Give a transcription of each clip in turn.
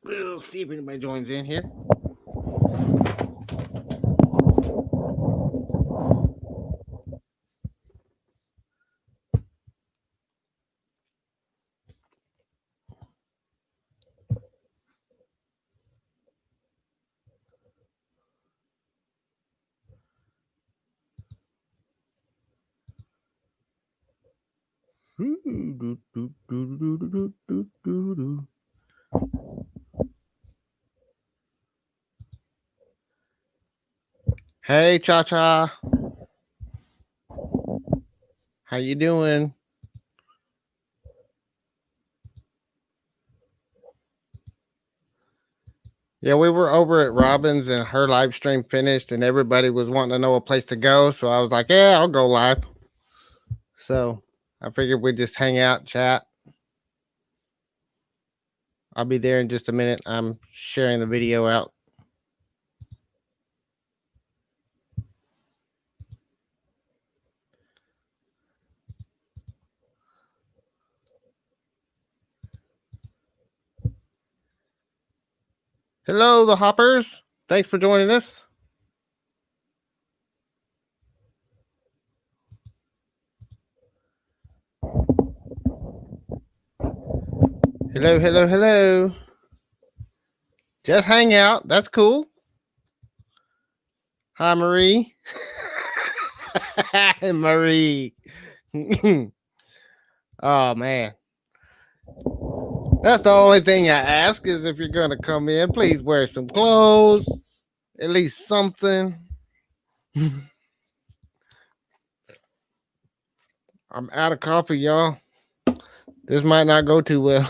We'll see if anybody joins in here. Hey, Cha Cha. How you doing? Yeah, we were over at Robin's and her live stream finished, and everybody was wanting to know a place to go. So I was like, yeah, I'll go live. So I figured we'd just hang out, chat. I'll be there in just a minute. I'm sharing the video out. Hello, the Hoppers. Thanks for joining us. Hello, hello, hello. Just hang out. That's cool. Hi, Marie. Marie. Oh, man. That's the only thing I ask is if you're going to come in, please wear some clothes, at least something. I'm out of coffee, y'all. This might not go too well.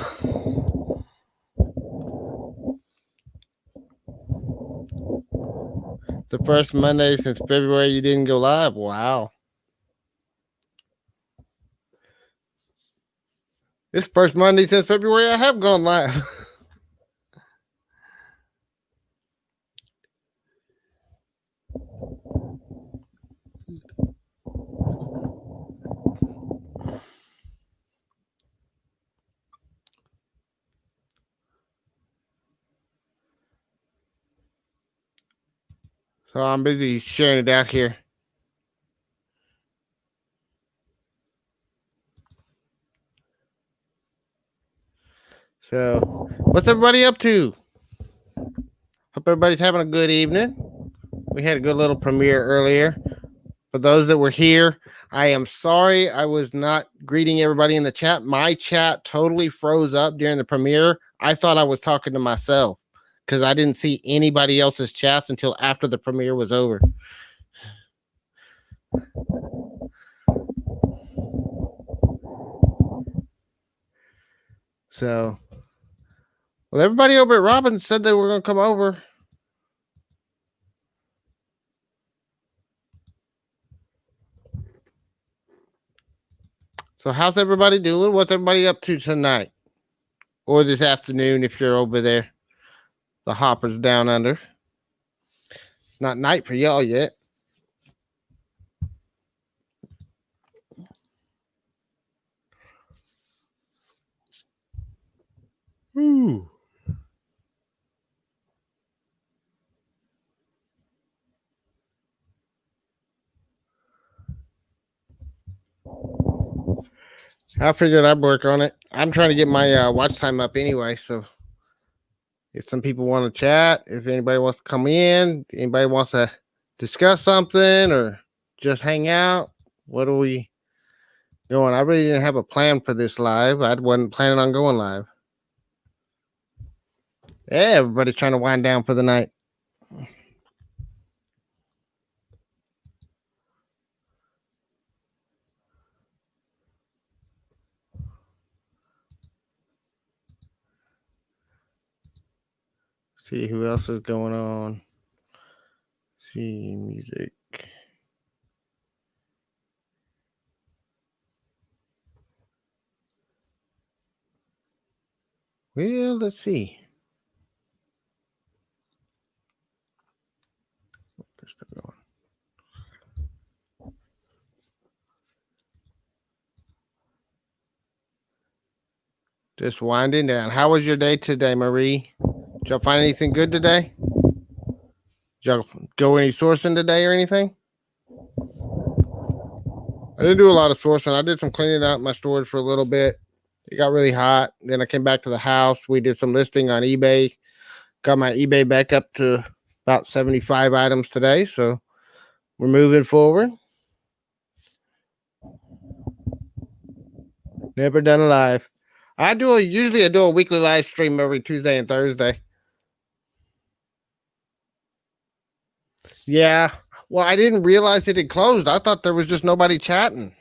The first Monday since February you didn't go live. Wow. This first Monday since February I have gone live. So I'm busy sharing it out here. So, what's everybody up to? Hope everybody's having a good evening. We had a good little premiere earlier. For those that were here, I am sorry I was not greeting everybody in the chat. My chat totally froze up during the premiere. I thought I was talking to myself because I didn't see anybody else's chats until after the premiere was over. So, well, everybody over at Robin said they were going to come over. So, how's everybody doing? What's everybody up to tonight or this afternoon if you're over there? The Hoppers down under. It's not night for y'all yet. Ooh. I figured I'd work on it. I'm trying to get my watch time up anyway. So if some people want to chat, if anybody wants to come in, anybody wants to discuss something or just hang out, what are we going? I really didn't have a plan for this live. I wasn't planning on going live. Yeah, everybody's trying to wind down for the night. See who else is going on. See music. Well, let's see. Where's that going? Just winding down. How was your day today, Marie? Did y'all find anything good today? Did y'all go any sourcing today or anything? I didn't do a lot of sourcing. I did some cleaning out my storage for a little bit. It got really hot. Then I came back to the house. We did some listing on eBay. Got my eBay back up to about 75 items today. So we're moving forward. Never done a live. Usually I do a weekly live stream every Tuesday and Thursday. Yeah. Well, I didn't realize it had closed. I thought there was just nobody chatting.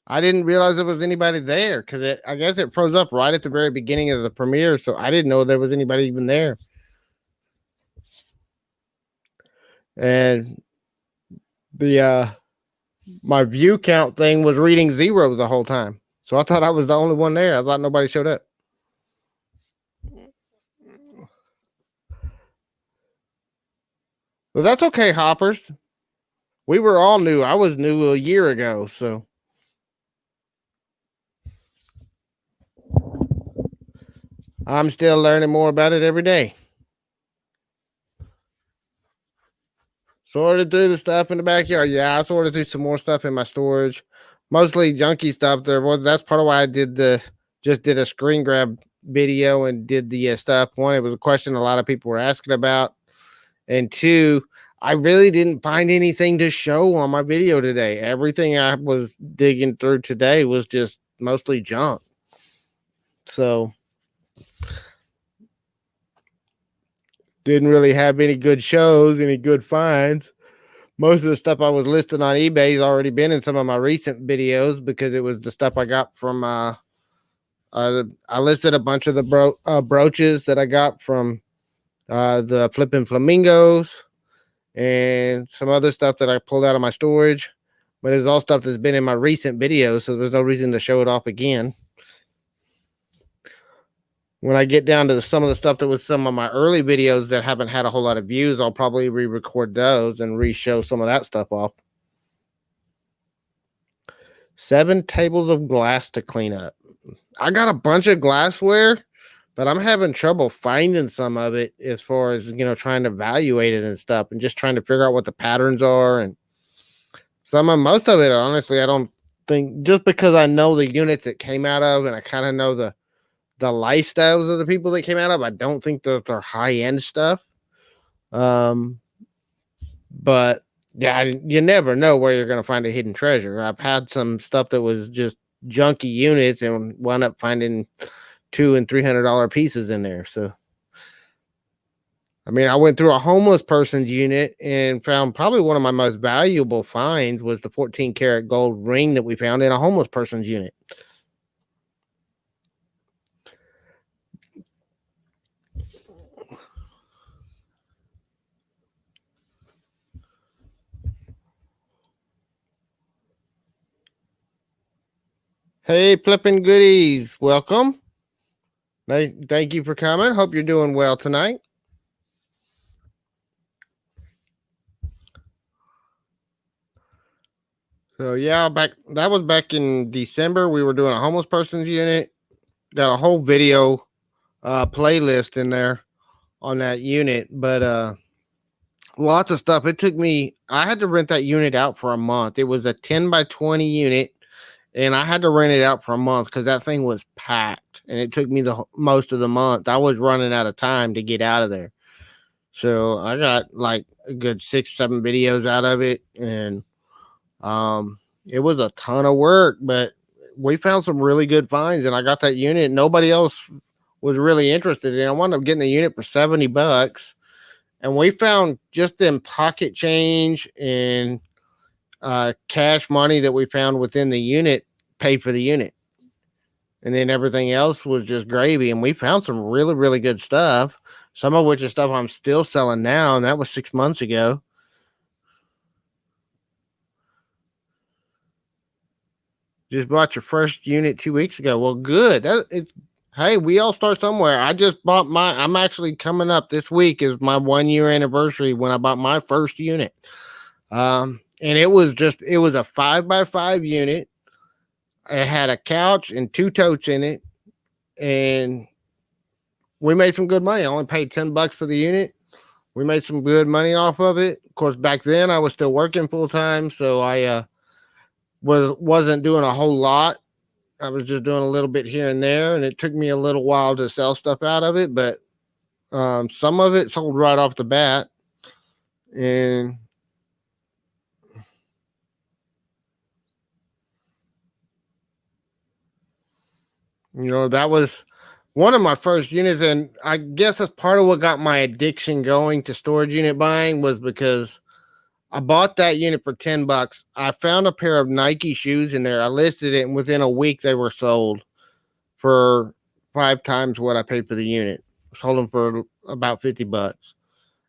I didn't realize there was anybody there because I guess it froze up right at the very beginning of the premiere. So I didn't know there was anybody even there. And the my view count thing was reading 0 the whole time. So I thought I was the only one there. I thought nobody showed up. Well, that's okay, Hoppers. We were all new. I was new a year ago, so. I'm still learning more about it every day. Sorted through the stuff in the backyard. Yeah, I sorted through some more stuff in my storage. Mostly junky stuff. That's part of why I did a screen grab video and did the stuff. One, it was a question a lot of people were asking about. And two, I really didn't find anything to show on my video today. Everything I was digging through today was just mostly junk. So didn't really have any good shows, any good finds. Most of the stuff I was listing on eBay has already been in some of my recent videos because it was the stuff I got from I listed a bunch of the brooches that I got from the Flippin' Flamingos and some other stuff that I pulled out of my storage. But it was all stuff that's been in my recent videos, so there's no reason to show it off again. When I get down to some of the stuff that was some of my early videos that haven't had a whole lot of views, I'll probably re-record those and re-show some of that stuff off. 7 tables of glass to clean up. I got a bunch of glassware, but I'm having trouble finding some of it as far as, trying to evaluate it and stuff and just trying to figure out what the patterns are. And most of it, honestly, I don't think, just because I know the units it came out of and I kind of know the lifestyles of the people that came out of, I don't think that they're high-end stuff. But yeah, you never know where you're going to find a hidden treasure. I've had some stuff that was just junky units and wound up finding $200 and $300 pieces in there. So, I mean, I went through a homeless person's unit and found probably one of my most valuable finds was the 14 karat gold ring that we found in a homeless person's unit. Hey, Flippin' Goodies, welcome. Thank you for coming. Hope you're doing well tonight. So yeah, that was back in December. We were doing a homeless person's unit. Got a whole video playlist in there on that unit, but lots of stuff. I had to rent that unit out for a month. It was a 10 by 20 unit. And I had to rent it out for a month because that thing was packed. And it took me most of the month. I was running out of time to get out of there. So I got like a good 6-7 videos out of it. And it was a ton of work. But we found some really good finds. And I got that unit. Nobody else was really interested in it. I wound up getting the unit for $70. And we found just in pocket change and cash money that we found within the unit paid for the unit, and then everything else was just gravy. And we found some really, really good stuff, some of which is stuff I'm still selling now, and that was 6 months ago. Just bought your first unit 2 weeks ago. Well, good. Hey, we all start somewhere. I just bought I'm actually coming up this week is my 1 year anniversary when I bought my first unit. And it was a 5x5 unit. It had a couch and 2 totes in it, and we made some good money. I only paid $10 for the unit. We made some good money off of it. Of course, back then I was still working full time, so I wasn't doing a whole lot. I was just doing a little bit here and there, and it took me a little while to sell stuff out of it, but some of it sold right off the bat. And that was one of my first units, and I guess that's part of what got my addiction going to storage unit buying, was because I bought that unit for $10. I found a pair of Nike shoes in there. I listed it, and within a week they were sold for 5 times what I paid for the unit. Sold them for about $50.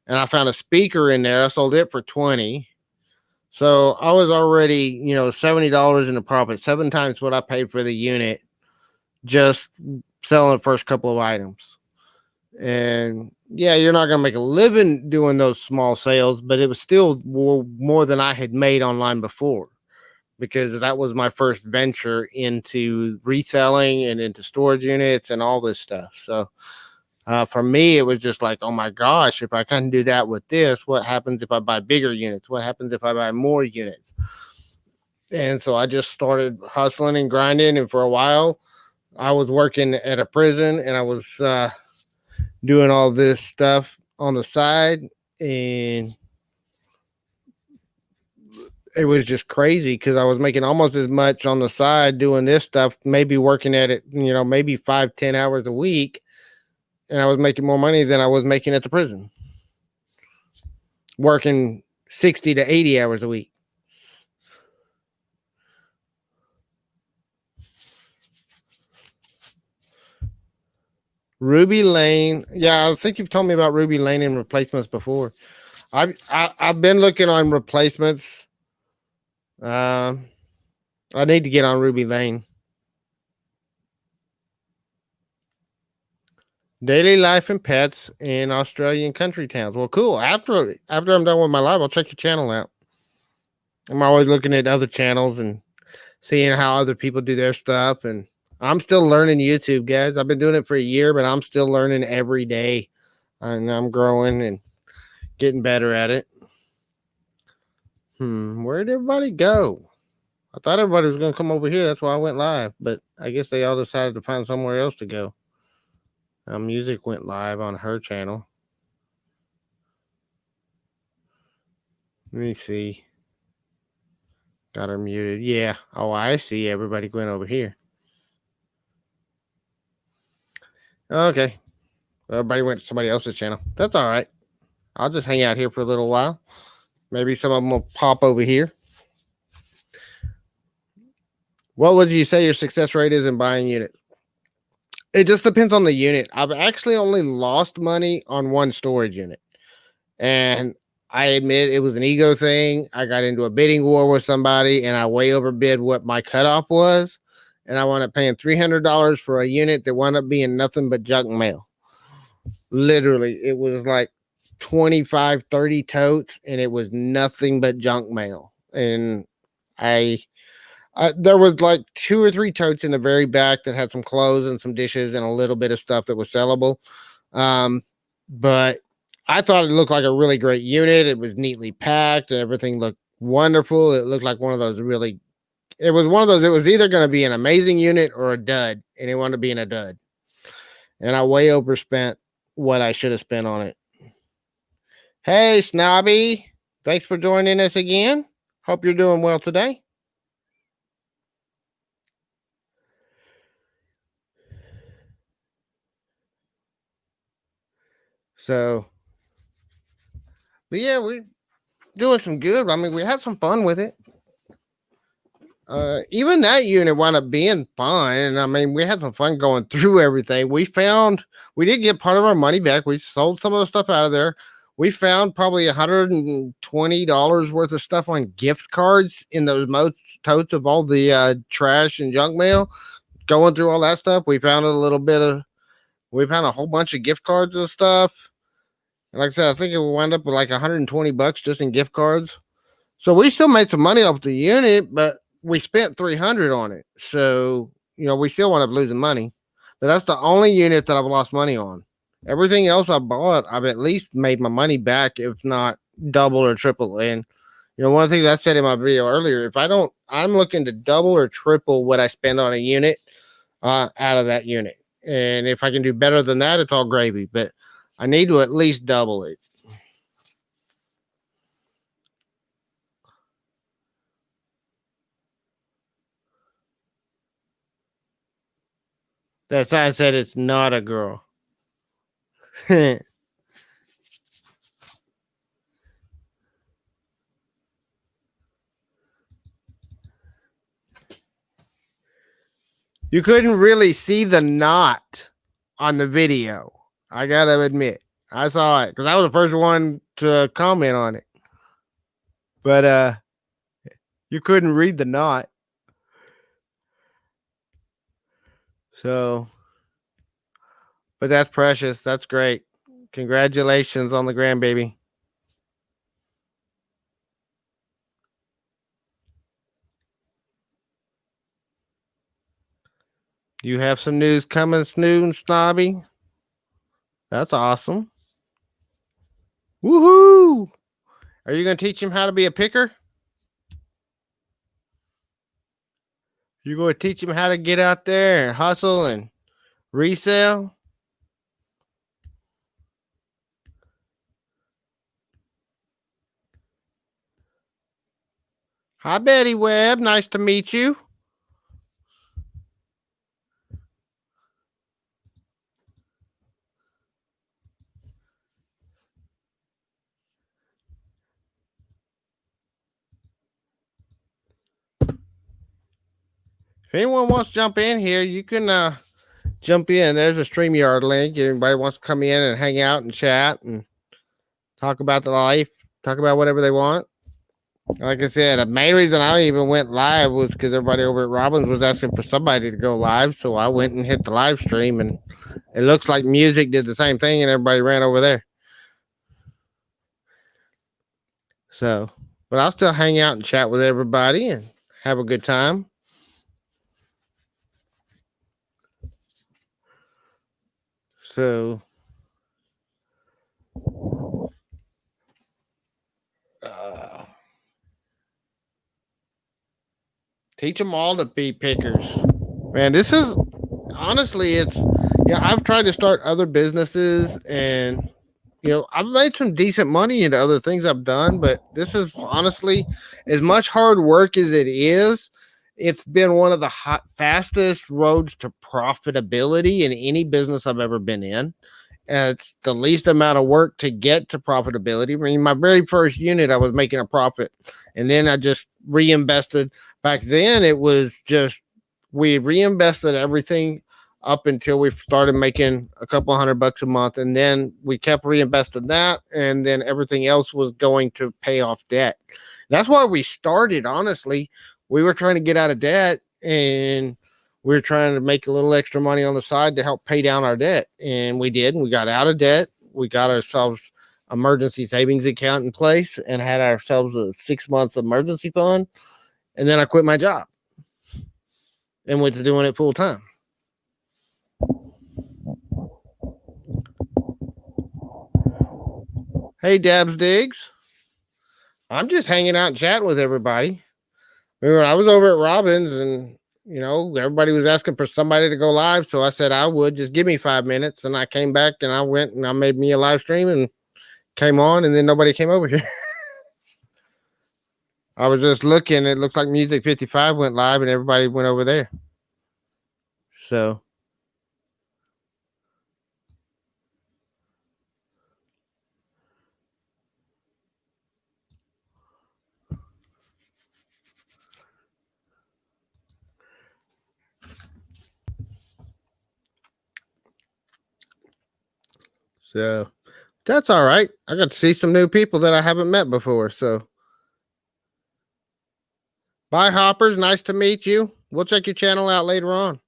And I found a speaker in there. I sold it for 20. So I was already, $70 in the profit, 7 times what I paid for the unit, just selling the first couple of items. And yeah, you're not going to make a living doing those small sales, but it was still more than I had made online before, because that was my first venture into reselling and into storage units and all this stuff. So for me, it was just like, oh my gosh, if I can do that with this, what happens if I buy bigger units? What happens if I buy more units? And so I just started hustling and grinding. And for a while, I was working at a prison, and I was doing all this stuff on the side. And it was just crazy because I was making almost as much on the side doing this stuff, maybe working at it, maybe 5-10 hours a week. And I was making more money than I was making at the prison, working 60 to 80 hours a week. Ruby Lane. Yeah, I think you've told me about Ruby Lane and replacements before. I've been looking on replacements. I need to get on Ruby Lane. Daily life and pets in Australian country towns. Well, cool. After I'm done with my live, I'll check your channel out. I'm always looking at other channels and seeing how other people do their stuff. And I'm still learning YouTube, guys. I've been doing it for a year, but I'm still learning every day. And I'm growing and getting better at it. Where'd everybody go? I thought everybody was going to come over here. That's why I went live. But I guess they all decided to find somewhere else to go. Music went live on her channel. Let me see. Got her muted. Yeah. Oh, I see. Everybody went over here. Okay. Everybody went to somebody else's channel. That's all right. I'll just hang out here for a little while. Maybe some of them will pop over here. What would you say your success rate is in buying units? It just depends on the unit. I've actually only lost money on one storage unit. And I admit it was an ego thing. I got into a bidding war with somebody, and I way overbid what my cutoff was. And I wound up paying $300 for a unit that wound up being nothing but junk mail. Literally, it was like 25, 30 totes, and it was nothing but junk mail. And there was like 2 or 3 totes in the very back that had some clothes and some dishes and a little bit of stuff that was sellable. But I thought it looked like a really great unit. It was neatly packed and everything looked wonderful. It looked like one of those it was either going to be an amazing unit or a dud, and it wanted to be in a dud. And I way overspent what I should have spent on it. Hey, Snobby. Thanks for joining us again. Hope you're doing well today. So, but yeah, we're doing some good. I mean, we had some fun with it. Even that unit wound up being fun. I mean, we had some fun going through everything. We did get part of our money back. We sold some of the stuff out of there. We found probably $120 worth of stuff on gift cards in those most totes of all the trash and junk mail. Going through all that stuff, we found a whole bunch of gift cards and stuff. And like I said, I think it wound up with like $120 just in gift cards. So we still made some money off the unit, but we spent $300 on it. So, we still wound up losing money. But that's the only unit that I've lost money on. Everything else I bought, I've at least made my money back, if not double or triple. And one of the things I said in my video earlier, if I don't, I'm looking to double or triple what I spend on a unit out of that unit. And if I can do better than that, it's all gravy. But I need to at least double it. That's why I said it's not a girl. You couldn't really see the knot on the video. I gotta admit, I saw it because I was the first one to comment on it. But you couldn't read the knot. So, but that's precious. That's great. Congratulations on the grandbaby. You have some news coming soon, Snobby. That's awesome. Woohoo! Are you going to teach him how to be a picker? You going to teach him how to get out there and hustle and resell? Hi, Betty Webb. Nice to meet you. If anyone wants to jump in here, you can jump in. There's a StreamYard link. Anybody wants to come in and hang out and chat and talk about the life, talk about whatever they want. Like I said, the main reason I even went live was because everybody over at Robbins was asking for somebody to go live. So I went and hit the live stream, and it looks like music did the same thing, and everybody ran over there. So, but I'll still hang out and chat with everybody and have a good time. So, teach them all to be pickers. Man, this is honestly, I've tried to start other businesses and I've made some decent money into other things I've done, but this is honestly as much hard work as it is. It's been one of the fastest roads to profitability in any business I've ever been in. It's the least amount of work to get to profitability. I mean, my very first unit, I was making a profit, and then I just reinvested. Back then, it was just we reinvested everything up until we started making a couple $100 a month, and then we kept reinvesting that, and then everything else was going to pay off debt. That's why we started. Honestly, we were trying to get out of debt, and we were trying to make a little extra money on the side to help pay down our debt, and we did. And we got out of debt. We got ourselves emergency savings account in place and had ourselves a 6 months emergency fund. And then I quit my job and went to doing it full time. Hey, Dabs Diggs. I'm just hanging out and chatting with everybody. Remember, I was over at Robbins and everybody was asking for somebody to go live. So I said I would just give me 5 minutes. And I came back and I went and I made me a live stream and came on, and then nobody came over here. I was just looking. It looks like Music 55 went live and everybody went over there. So. So that's all right. I got to see some new people that I haven't met before. So bye, Hoppers. Nice to meet you. We'll check your channel out later on.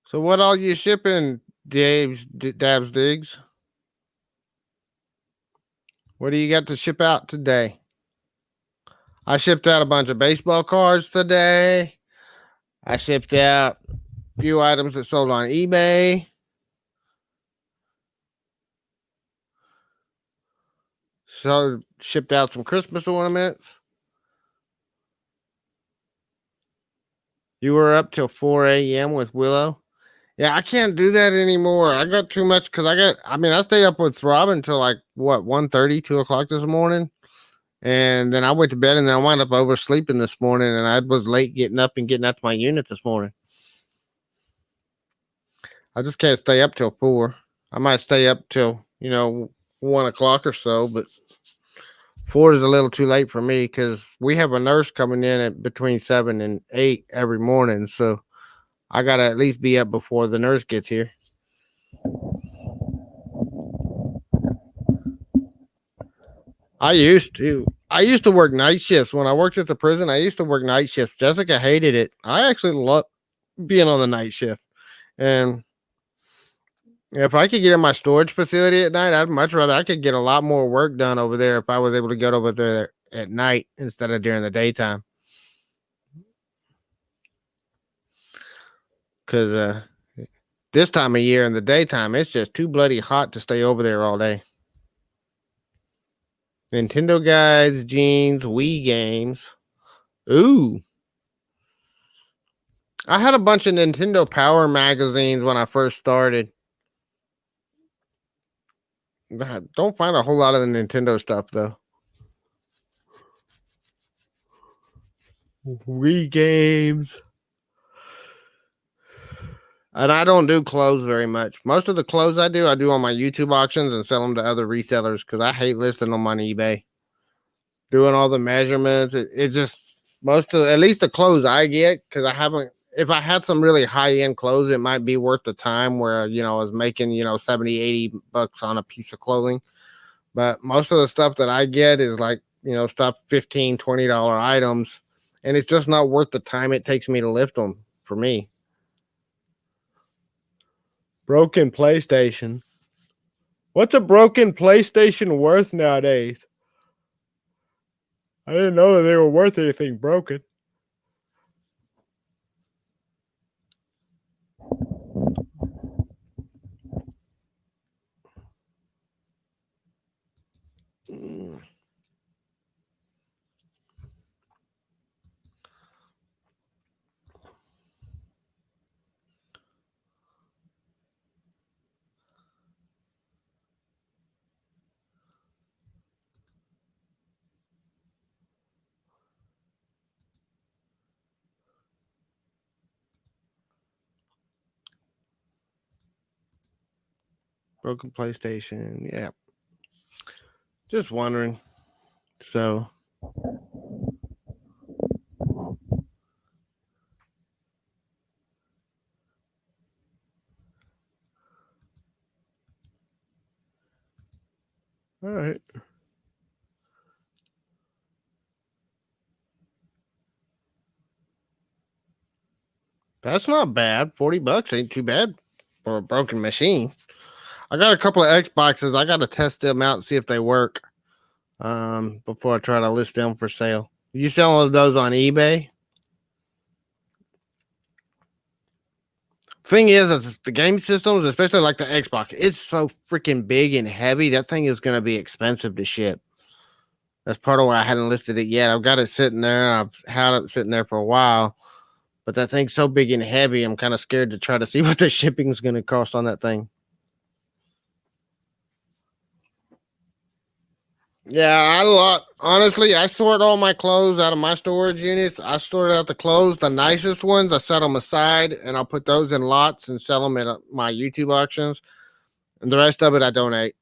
So what all you shipping, Dabs Diggs? What do you got to ship out today? I shipped out a bunch of baseball cards today. I shipped out a few items that sold on eBay. So shipped out some Christmas ornaments. You were up till 4 a.m. with Willow. Yeah, I can't do that anymore. I got too much because I stayed up with Robin until like what 1:30, 2 o'clock this morning. And then I went to bed and then I wound up oversleeping this morning and I was late getting up and getting out to my unit this morning. I just can't stay up till 4. I might stay up till, 1 o'clock or so, but 4 is a little too late for me because we have a nurse coming in at between 7 and 8 every morning. So I got to at least be up before the nurse gets here. I used to work night shifts. When I worked at the prison, I used to work night shifts. Jessica hated it. I actually love being on the night shift. And if I could get in my storage facility at night, I'd much rather I could get a lot more work done over there if I was able to get over there at night instead of during the daytime. Because this time of year in the daytime, it's just too bloody hot to stay over there all day. Nintendo guides, jeans, Wii games. Ooh. I had a bunch of Nintendo Power magazines when I first started. I don't find a whole lot of the Nintendo stuff though. Wii games. And I don't do clothes very much. Most of the clothes I do on my YouTube auctions and sell them to other resellers because I hate listing them on eBay. Doing all the measurements, it just at least the clothes I get because I haven't. If I had some really high end clothes, it might be worth the time where I was making 70, 80 bucks on a piece of clothing. But most of the stuff that I get is like stuff $15, $20 items, and it's just not worth the time it takes me to lift them for me. Broken PlayStation. What's a broken PlayStation worth nowadays? I didn't know that they were worth anything broken. Broken PlayStation. Yeah. Just wondering. So. All right. That's not bad. $40 ain't too bad for a broken machine. I got a couple of Xboxes. I got to test them out and see if they work before I try to list them for sale. You selling those on eBay? Thing is the game systems, especially like the Xbox, it's so freaking big and heavy. That thing is going to be expensive to ship. That's part of why I hadn't listed it yet. I've got it sitting there. I've had it sitting there for a while, but that thing's so big and heavy. I'm kind of scared to try to see what the shipping is going to cost on that thing. Yeah, honestly, I sort all my clothes out of my storage units. I sort out the clothes, the nicest ones. I set them aside, and I'll put those in lots and sell them at my YouTube auctions. And the rest of it, I donate.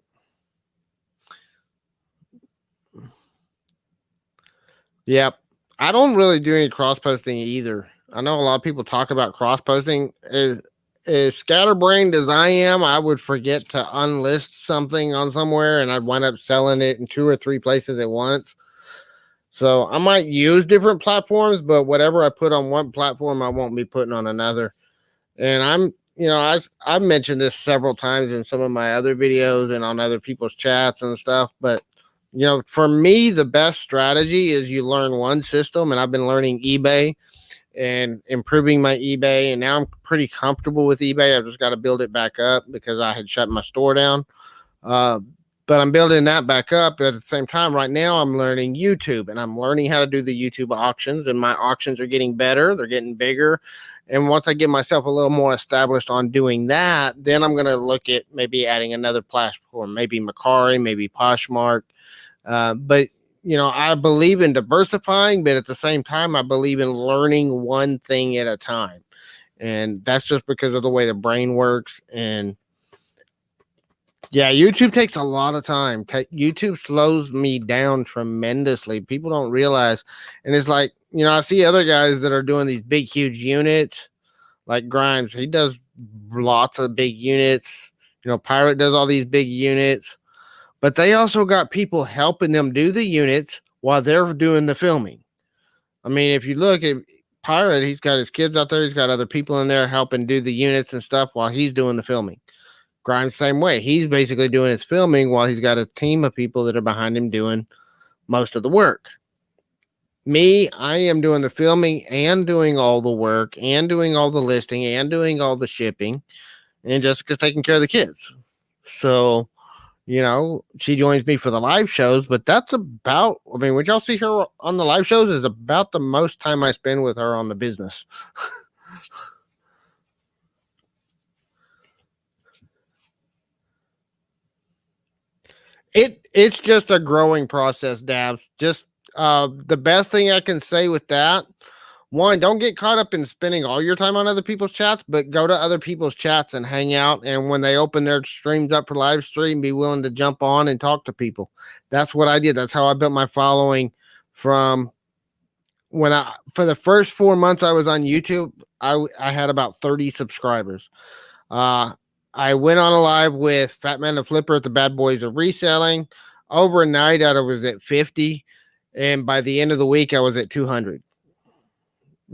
Yep. I don't really do any cross posting either. I know a lot of people talk about cross posting. As scatterbrained as I am, I would forget to unlist something on somewhere and I'd wind up selling it in 2 or 3 places at once. So I might use different platforms, but whatever I put on one platform, I won't be putting on another. And I've mentioned this several times in some of my other videos and on other people's chats and stuff, but For me, the best strategy is you learn one system, and I've been learning eBay and improving my eBay, and now I'm pretty comfortable with eBay. I've just got to build it back up because I had shut my store down. Uh, but I'm building that back up at the same time. Right now, I'm learning YouTube, and I'm learning how to do the YouTube auctions, and my auctions are getting better. They're getting bigger. And once I get myself a little more established on doing that, then I'm going to look at maybe adding another platform, maybe Macari, maybe Poshmark. But I believe in diversifying, but at the same time, I believe in learning one thing at a time. And that's just because of the way the brain works. And yeah, YouTube takes a lot of time. YouTube slows me down tremendously. People don't realize. And it's like, I see other guys that are doing these big, huge units, like Grimes. He does lots of big units. Pirate does all these big units. But they also got people helping them do the units while they're doing the filming. I mean, if you look at Pirate, he's got his kids out there. He's got other people in there helping do the units and stuff while he's doing the filming. Grimes, same way. He's basically doing his filming while he's got a team of people that are behind him doing most of the work. Me, I am doing the filming and doing all the work and doing all the listing and doing all the shipping. And Jessica's taking care of the kids. So, she joins me for the live shows, but that's about, what y'all see her on the live shows is about the most time I spend with her on the business. It's just a growing process, Dabs. Just the best thing I can say with that, one, don't get caught up in spending all your time on other people's chats, but go to other people's chats and hang out. And when they open their streams up for live stream, be willing to jump on and talk to people. That's what I did. That's how I built my following from for the first 4 months I was on YouTube, I had about 30 subscribers. I went on a live with Fat Man the Flipper at the Bad Boys of Reselling. Overnight, I was at 50. And by the end of the week, I was at 200.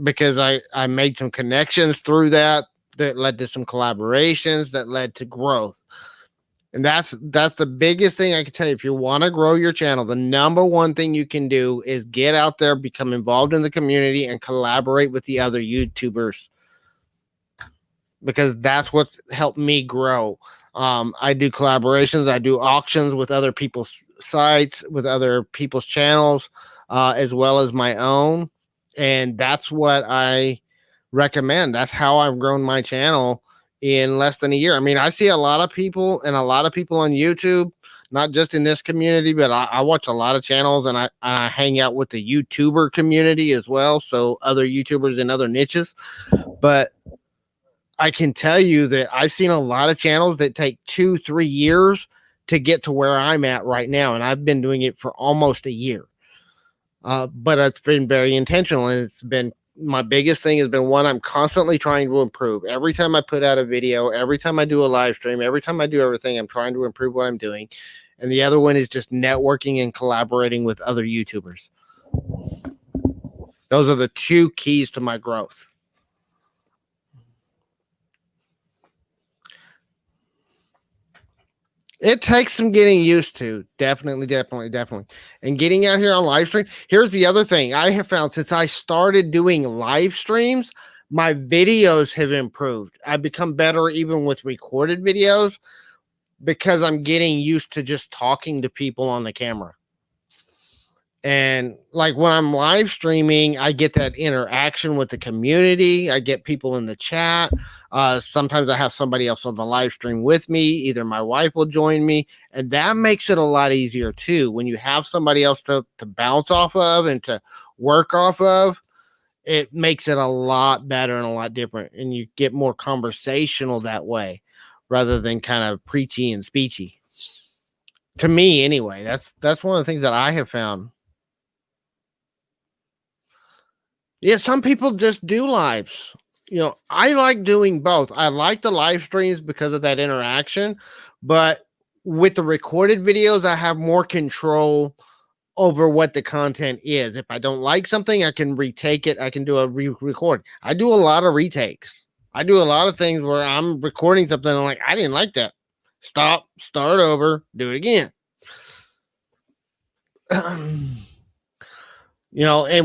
Because I made some connections through that led to some collaborations that led to growth. And that's the biggest thing I can tell you. If you want to grow your channel, the number one thing you can do is get out there, become involved in the community, and collaborate with the other YouTubers. Because that's what's helped me grow. I do collaborations. I do auctions with other people's sites, with other people's channels, as well as my own. And that's what I recommend. That's how I've grown my channel in less than a year. I mean, I see a lot of people on YouTube, not just in this community, but I watch a lot of channels, and I hang out with the YouTuber community as well. So other YouTubers in other niches. But I can tell you that I've seen a lot of channels that take 2-3 years to get to where I'm at right now. And I've been doing it for almost a year. But it's been very intentional, and it's been my biggest thing has been one, I'm constantly trying to improve. Every time I put out a video, every time I do a live stream, every time I do everything, I'm trying to improve what I'm doing. And the other one is just networking and collaborating with other YouTubers. Those are the two keys to my growth. It takes some getting used to. Definitely. And getting out here on live stream. Here's the other thing I have found since I started doing live streams, my videos have improved. I've become better even with recorded videos because I'm getting used to just talking to people on the camera. And like when I'm live streaming, I get that interaction with the community. I get people in the chat. Sometimes I have somebody else on the live stream with me. Either my wife will join me, and that makes it a lot easier too. When you have somebody else to bounce off of and to work off of, it makes it a lot better and a lot different. And you get more conversational that way rather than kind of preachy and speechy. To me, anyway, that's one of the things that I have found. Yeah, some people just do lives. I like doing both. I like the live streams because of that interaction, but with the recorded videos, I have more control over what the content is. If I don't like something, I can retake it. I can do a record. I do a lot of retakes. I do a lot of things where I'm recording something and I'm like, I didn't like that. Stop, start over, do it again. And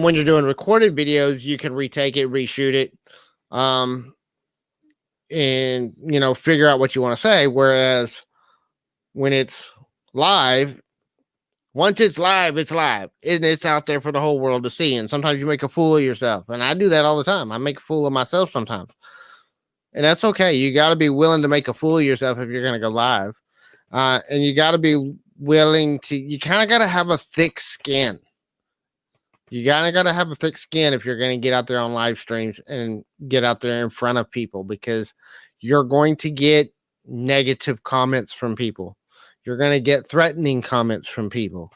when you're doing recorded videos, you can retake it, reshoot it, and figure out what you want to say. Whereas when it's live, once it's live, and it's out there for the whole world to see. And sometimes you make a fool of yourself, and I do that all the time. I make a fool of myself sometimes, and that's okay. You got to be willing to make a fool of yourself if you're going to go live, and you got to be willing to. You kind of got to have a thick skin. You got to have a thick skin if you're going to get out there on live streams and get out there in front of people, because you're going to get negative comments from people. You're going to get threatening comments from people.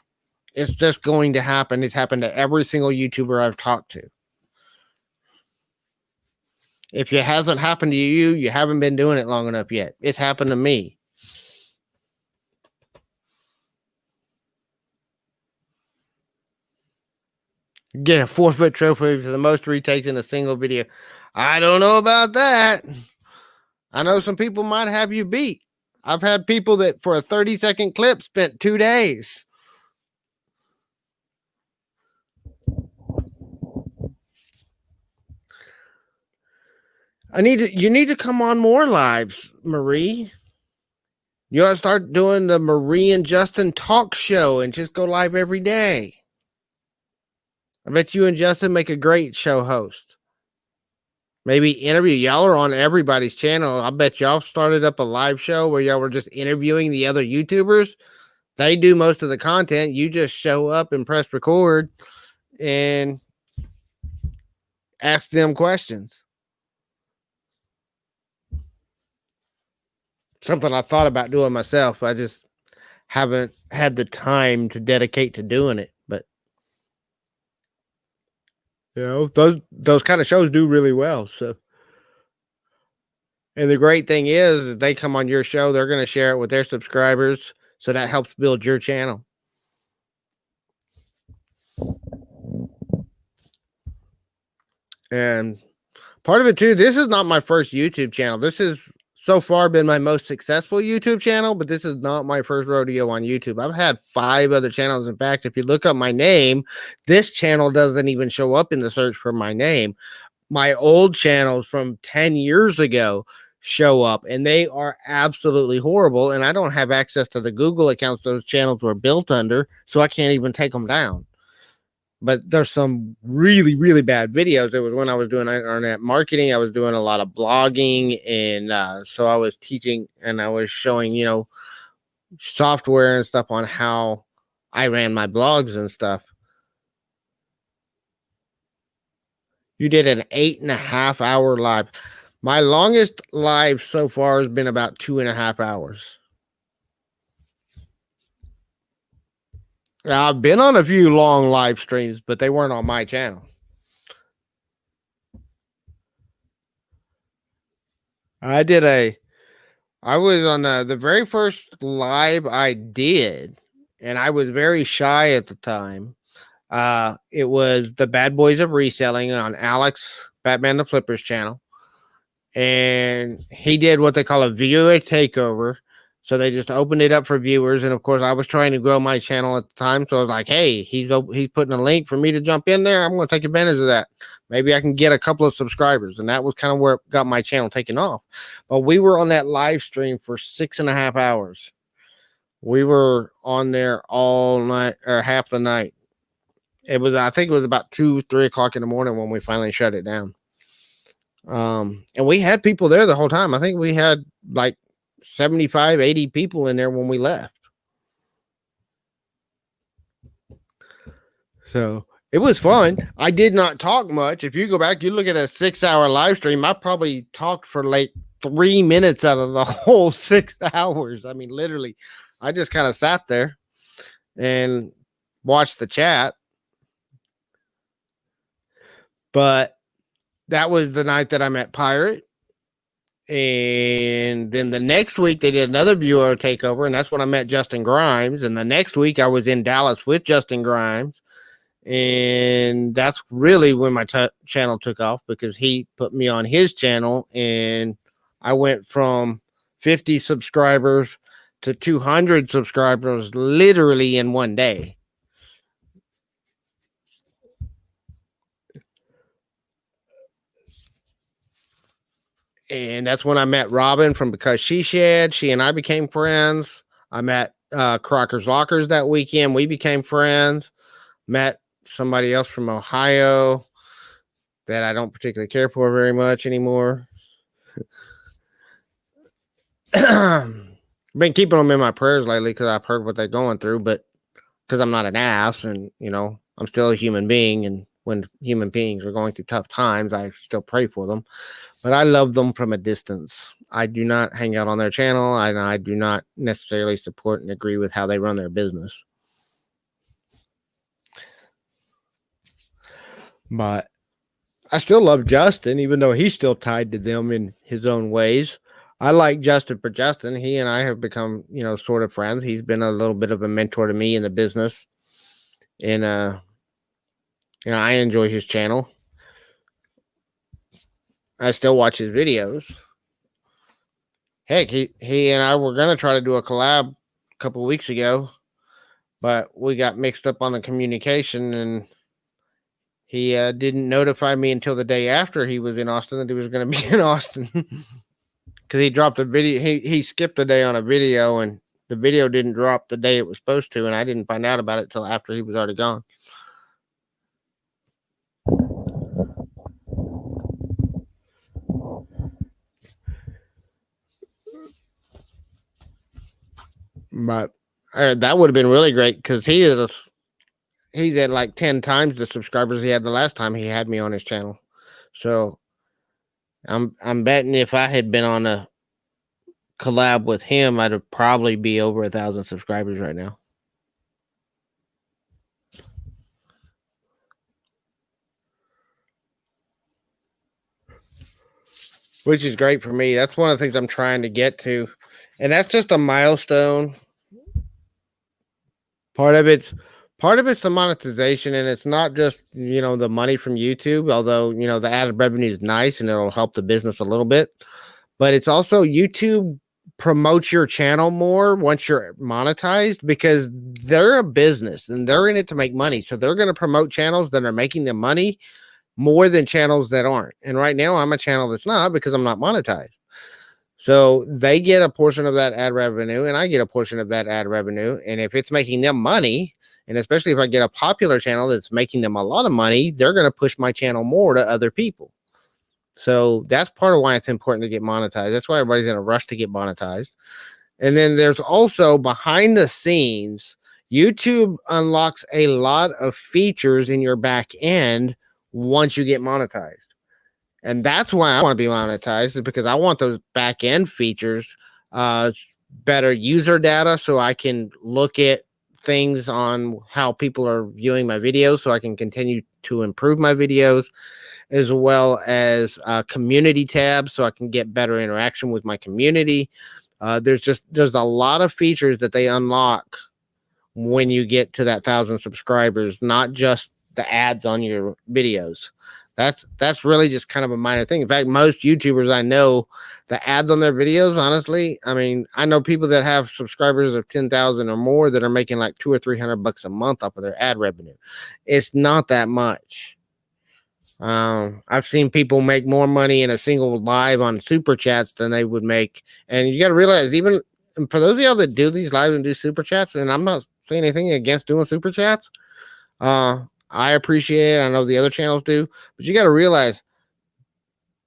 It's just going to happen. It's happened to every single YouTuber I've talked to. If it hasn't happened to you, you haven't been doing it long enough yet. It's happened to me. Get a 4-foot trophy for the most retakes in a single video. I don't know about that. I know some people might have you beat. I've had people that for a 30-second clip spent 2 days. You need to come on more lives, Marie. You ought to start doing the Marie and Justin talk show and just go live every day. I bet you and Justin make a great show host. Maybe interview. Y'all are on everybody's channel. I bet y'all started up a live show where y'all were just interviewing the other YouTubers. They do most of the content. You just show up and press record and ask them questions. Something I thought about doing myself. I just haven't had the time to dedicate to doing it. But those kind of shows do really well. So, and the great thing is that they come on your show, they're going to share it with their subscribers. So that helps build your channel. And part of it too, this is not my first YouTube channel. This is so far been my most successful YouTube channel, but this is not my first rodeo on YouTube. I've had 5 other channels. In fact, if you look up my name, this channel doesn't even show up in the search for my name. My old channels from 10 years ago show up, and they are absolutely horrible. And I don't have access to the Google accounts those channels were built under, so I can't even take them down. But there's some really, really bad videos. It was when I was doing internet marketing. I was doing a lot of blogging. And so I was teaching and I was showing, software and stuff on how I ran my blogs and stuff. You did an 8.5 hour live. My longest live so far has been about 2.5 hours. Now, I've been on a few long live streams, but they weren't on my channel. I was on the very first live I did, and I was very shy at the time. It was the Bad Boys of Reselling on Alex Batman the Flipper's channel. And he did what they call a viewer takeover. So they just opened it up for viewers. And of course, I was trying to grow my channel at the time. So I was like, hey, he's putting a link for me to jump in there. I'm going to take advantage of that. Maybe I can get a couple of subscribers. And that was kind of where it got my channel taken off. But we were on that live stream for 6.5 hours. We were on there all night or half the night. I think it was about 2-3 o'clock in the morning when we finally shut it down. And we had people there the whole time. I think we had like 75, 80 people in there when we left. So it was fun. I did not talk much. If you go back, you look at a 6-hour live stream, I probably talked for like 3 minutes out of the whole 6 hours. I mean, literally, I just kind of sat there and watched the chat. But that was the night that I met Pirate. And then the next week they did another viewer takeover, and that's when I met Justin Grimes. And the next week I was in Dallas with Justin Grimes, and that's really when my channel took off, because he put me on his channel, and I went from 50 subscribers to 200 subscribers literally in one day. And that's when I met Robin from Because She Shed. She and I became friends. I met Crocker's Lockers that weekend. We became friends. Met somebody else from Ohio that I don't particularly care for very much anymore. Been keeping them in my prayers lately because I've heard what they're going through, but because I'm not an ass and, I'm still a human being. And when human beings are going through tough times, I still pray for them. But I love them from a distance. I do not hang out on their channel. I do not necessarily support and agree with how they run their business. But I still love Justin, even though he's still tied to them in his own ways. I like Justin for Justin. He and I have become, sort of friends. He's been a little bit of a mentor to me in the business. And, I enjoy his channel. I still watch his videos. Heck, he and I were going to try to do a collab a couple weeks ago, but we got mixed up on the communication, and he didn't notify me until the day after he was in Austin that he was going to be in Austin. Because he dropped a video. He skipped a day on a video, and the video didn't drop the day it was supposed to, and I didn't find out about it till after he was already gone. But that would have been really great because he's at like 10 times the subscribers he had the last time he had me on his channel. So I'm betting if I had been on a collab with him, I'd have probably be over 1,000 subscribers right now. Which is great for me. That's one of the things I'm trying to get to. And that's just a milestone. Part of it's the monetization, and it's not just, the money from YouTube, although, the added revenue is nice and it'll help the business a little bit. But it's also YouTube promotes your channel more once you're monetized because they're a business and they're in it to make money. So they're going to promote channels that are making them money more than channels that aren't. And right now I'm a channel that's not because I'm not monetized. So they get a portion of that ad revenue and I get a portion of that ad revenue. And if it's making them money, and especially if I get a popular channel that's making them a lot of money, they're going to push my channel more to other people. So that's part of why it's important to get monetized. That's why everybody's in a rush to get monetized. And then there's also behind the scenes, YouTube unlocks a lot of features in your back end once you get monetized. And that's why I want to be monetized, is because I want those back end features, better user data, so I can look at things on how people are viewing my videos, so I can continue to improve my videos, as well as a community tab, so I can get better interaction with my community. There's a lot of features that they unlock when you get to that 1,000 subscribers, not just the ads on your videos. That's really just kind of a minor thing. In fact, most YouTubers I know, the ads on their videos, honestly, I mean, I know people that have subscribers of 10,000 or more that are making like $200 or $300 a month off of their ad revenue. It's not that much. I've seen people make more money in a single live on super chats than they would make. And you got to realize, even for those of y'all that do these lives and do super chats, and I'm not saying anything against doing super chats, I appreciate it. I know the other channels do, but you got to realize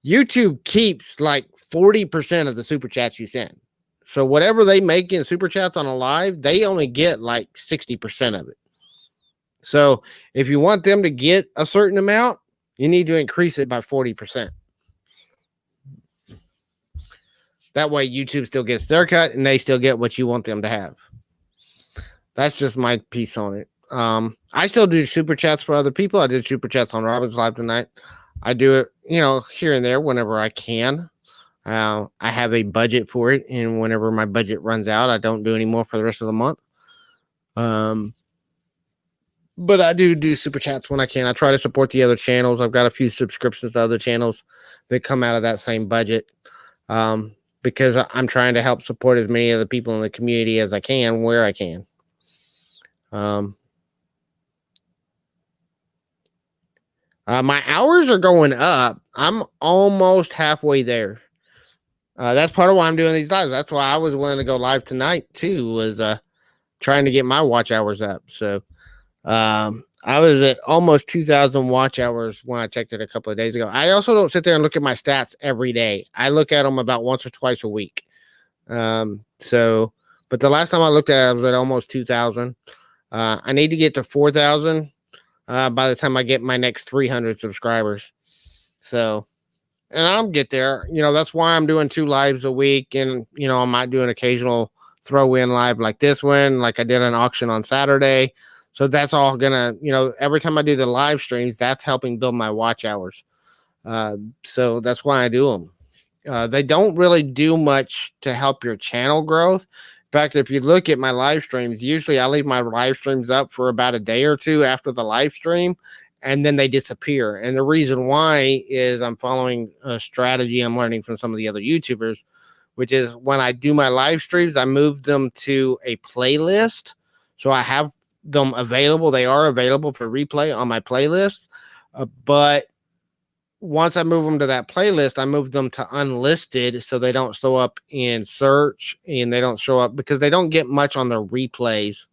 YouTube keeps like 40% of the super chats you send. So whatever they make in super chats on a live, they only get like 60% of it. So if you want them to get a certain amount, you need to increase it by 40%. That way YouTube still gets their cut and they still get what you want them to have. That's just my piece on it. I still do super chats for other people. I did super chats on Robin's Live tonight. I do it, here and there whenever I can. I have a budget for it, and whenever my budget runs out, I don't do any more for the rest of the month. But I do super chats when I can. I try to support the other channels. I've got a few subscriptions to other channels that come out of that same budget, because I'm trying to help support as many of the people in the community as I can, where I can. My hours are going up. I'm almost halfway there. That's part of why I'm doing these lives. That's why I was willing to go live tonight too, was trying to get my watch hours up. So I was at almost 2,000 watch hours when I checked it a couple of days ago. I also don't sit there and look at my stats every day. I look at them about once or twice a week. But the last time I looked at it, I was at almost 2,000. I need to get to 4,000 by the time I get my next 300 subscribers. So, and I'll get there. That's why I'm doing 2 lives a week. And, I might do an occasional throw in live like this one, like I did an auction on Saturday. So that's all gonna, every time I do the live streams, that's helping build my watch hours. So that's why I do them. They don't really do much to help your channel growth. In fact, if you look at my live streams, usually I leave my live streams up for about a day or two after the live stream, and then they disappear. And the reason why is I'm following a strategy I'm learning from some of the other YouTubers, which is when I do my live streams, I move them to a playlist. So I have them available. They are available for replay on my playlist. But once I move them to that playlist, I move them to unlisted so they don't show up in search, and they don't show up because they don't get much on their replays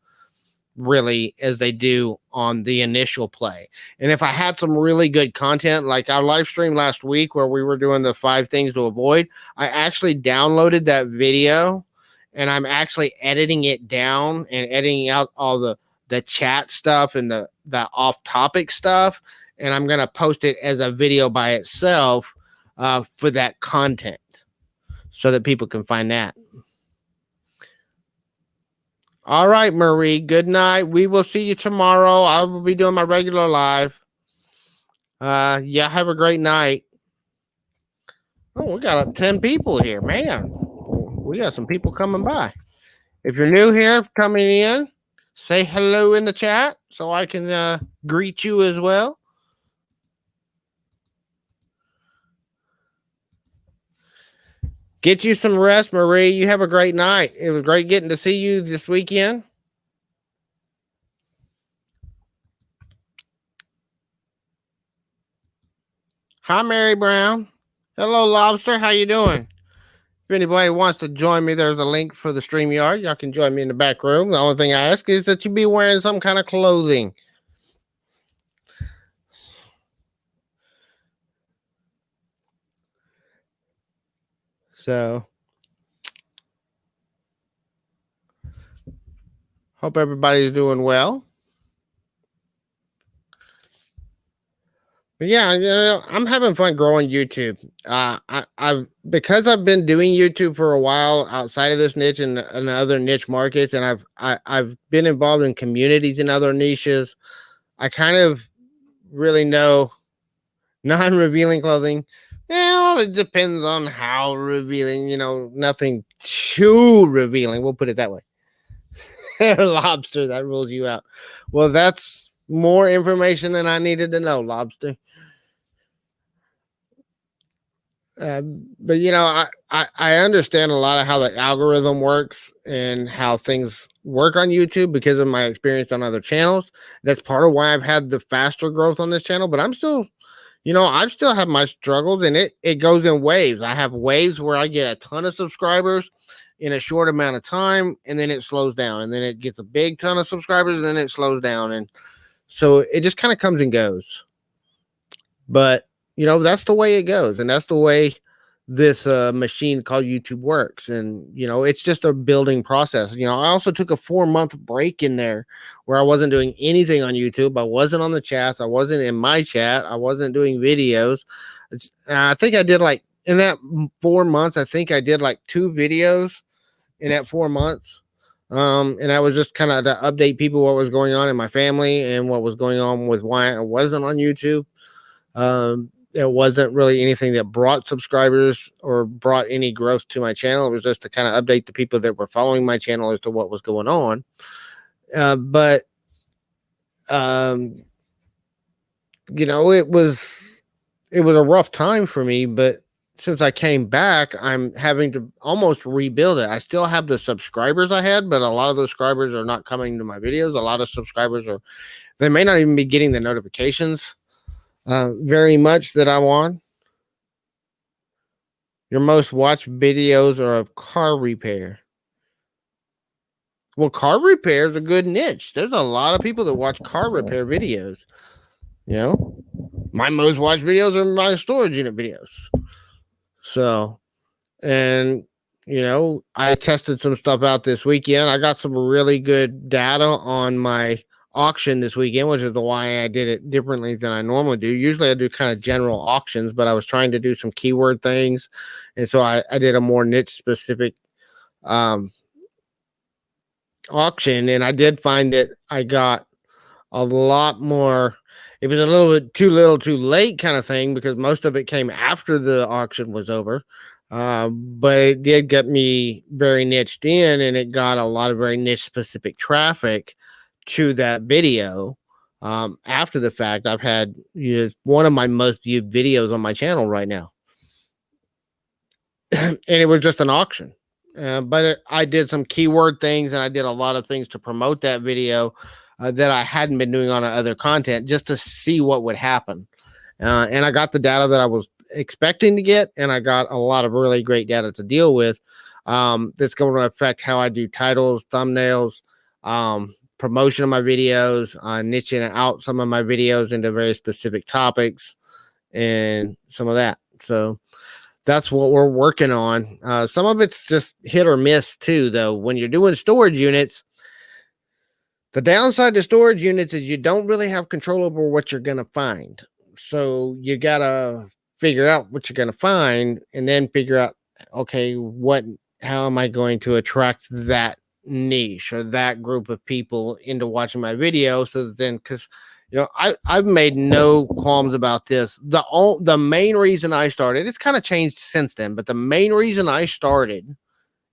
really as they do on the initial play. And if I had some really good content, like our live stream last week where we were doing the 5 things to avoid, I actually downloaded that video and I'm actually editing it down and editing out all the chat stuff and the off topic stuff. And I'm going to post it as a video by itself for that content so that people can find that. All right, Marie, good night. We will see you tomorrow. I will be doing my regular live. Yeah, have a great night. Oh, we got 10 people here, man. We got some people coming by. If you're new here, coming in, say hello in the chat so I can greet you as well. Get you some rest, Marie. You have a great night. It was great getting to see you this weekend. Hi, Mary Brown. Hello, Lobster. How you doing? If anybody wants to join me, there's a link for the StreamYard. Y'all can join me in the back room. The only thing I ask is that you be wearing some kind of clothing. So, hope everybody's doing well. But yeah, I'm having fun growing YouTube. I've because I've been doing YouTube for a while outside of this niche and other niche markets, and I've been involved in communities in other niches. I kind of really know non-revealing clothing. Well, it depends on how revealing. Nothing too revealing. We'll put it that way. Lobster, that rules you out. Well, that's more information than I needed to know, Lobster. But I understand a lot of how the algorithm works and how things work on YouTube because of my experience on other channels. That's part of why I've had the faster growth on this channel, but I'm still, I still have my struggles, and it goes in waves. I have waves where I get a ton of subscribers in a short amount of time, and then it slows down, and then it gets a big ton of subscribers, and then it slows down. And so it just kind of comes and goes. But that's the way it goes, and that's the way this machine called YouTube works. And it's just a building process. I also took a 4-month break in there where I wasn't doing anything on YouTube. I wasn't on the chats. I wasn't in my chat. I wasn't doing videos. I think I did like in that 4 months, I think I did like 2 videos in that 4 months. And I was just kind of to update people what was going on in my family and what was going on with why I wasn't on YouTube. It wasn't really anything that brought subscribers or brought any growth to my channel. It was just to kind of update the people that were following my channel as to what was going on. But it was a rough time for me, but since I came back, I'm having to almost rebuild it. I still have the subscribers I had, but a lot of those subscribers are not coming to my videos. A lot of subscribers they may not even be getting the notifications very much that I want. Your most watched videos are of car repair. Well, car repair is a good niche. There's a lot of people that watch car repair videos. You know, my most watched videos are my storage unit videos. So, and I tested some stuff out this weekend. I got some really good data on my auction this weekend, which is the why I did it differently than I normally do. Usually I do kind of general auctions, but I was trying to do some keyword things. And so I did a more niche specific auction, and I did find that I got a lot more. It was a little bit too little too late kind of thing, because most of it came after the auction was over. But it did get me very niched in, and it got a lot of very niche specific traffic to that video. After the fact, I've had one of my most viewed videos on my channel right now. And it was just an auction. But I did some keyword things, and I did a lot of things to promote that video that I hadn't been doing on other content, just to see what would happen. And I got the data that I was expecting to get, and I got a lot of really great data to deal with. That's going to affect how I do titles, thumbnails, promotion of my videos, niching out some of my videos into very specific topics, and some of that. So that's what we're working on. Some of it's just hit or miss too, though. When you're doing storage units, the downside to storage units is you don't really have control over what you're going to find. So you got to figure out what you're going to find, and then figure out, okay, how am I going to attract that niche or that group of people into watching my video? So that then, because I've made no qualms about this. The main reason I started, it's kind of changed since then, but the main reason I started,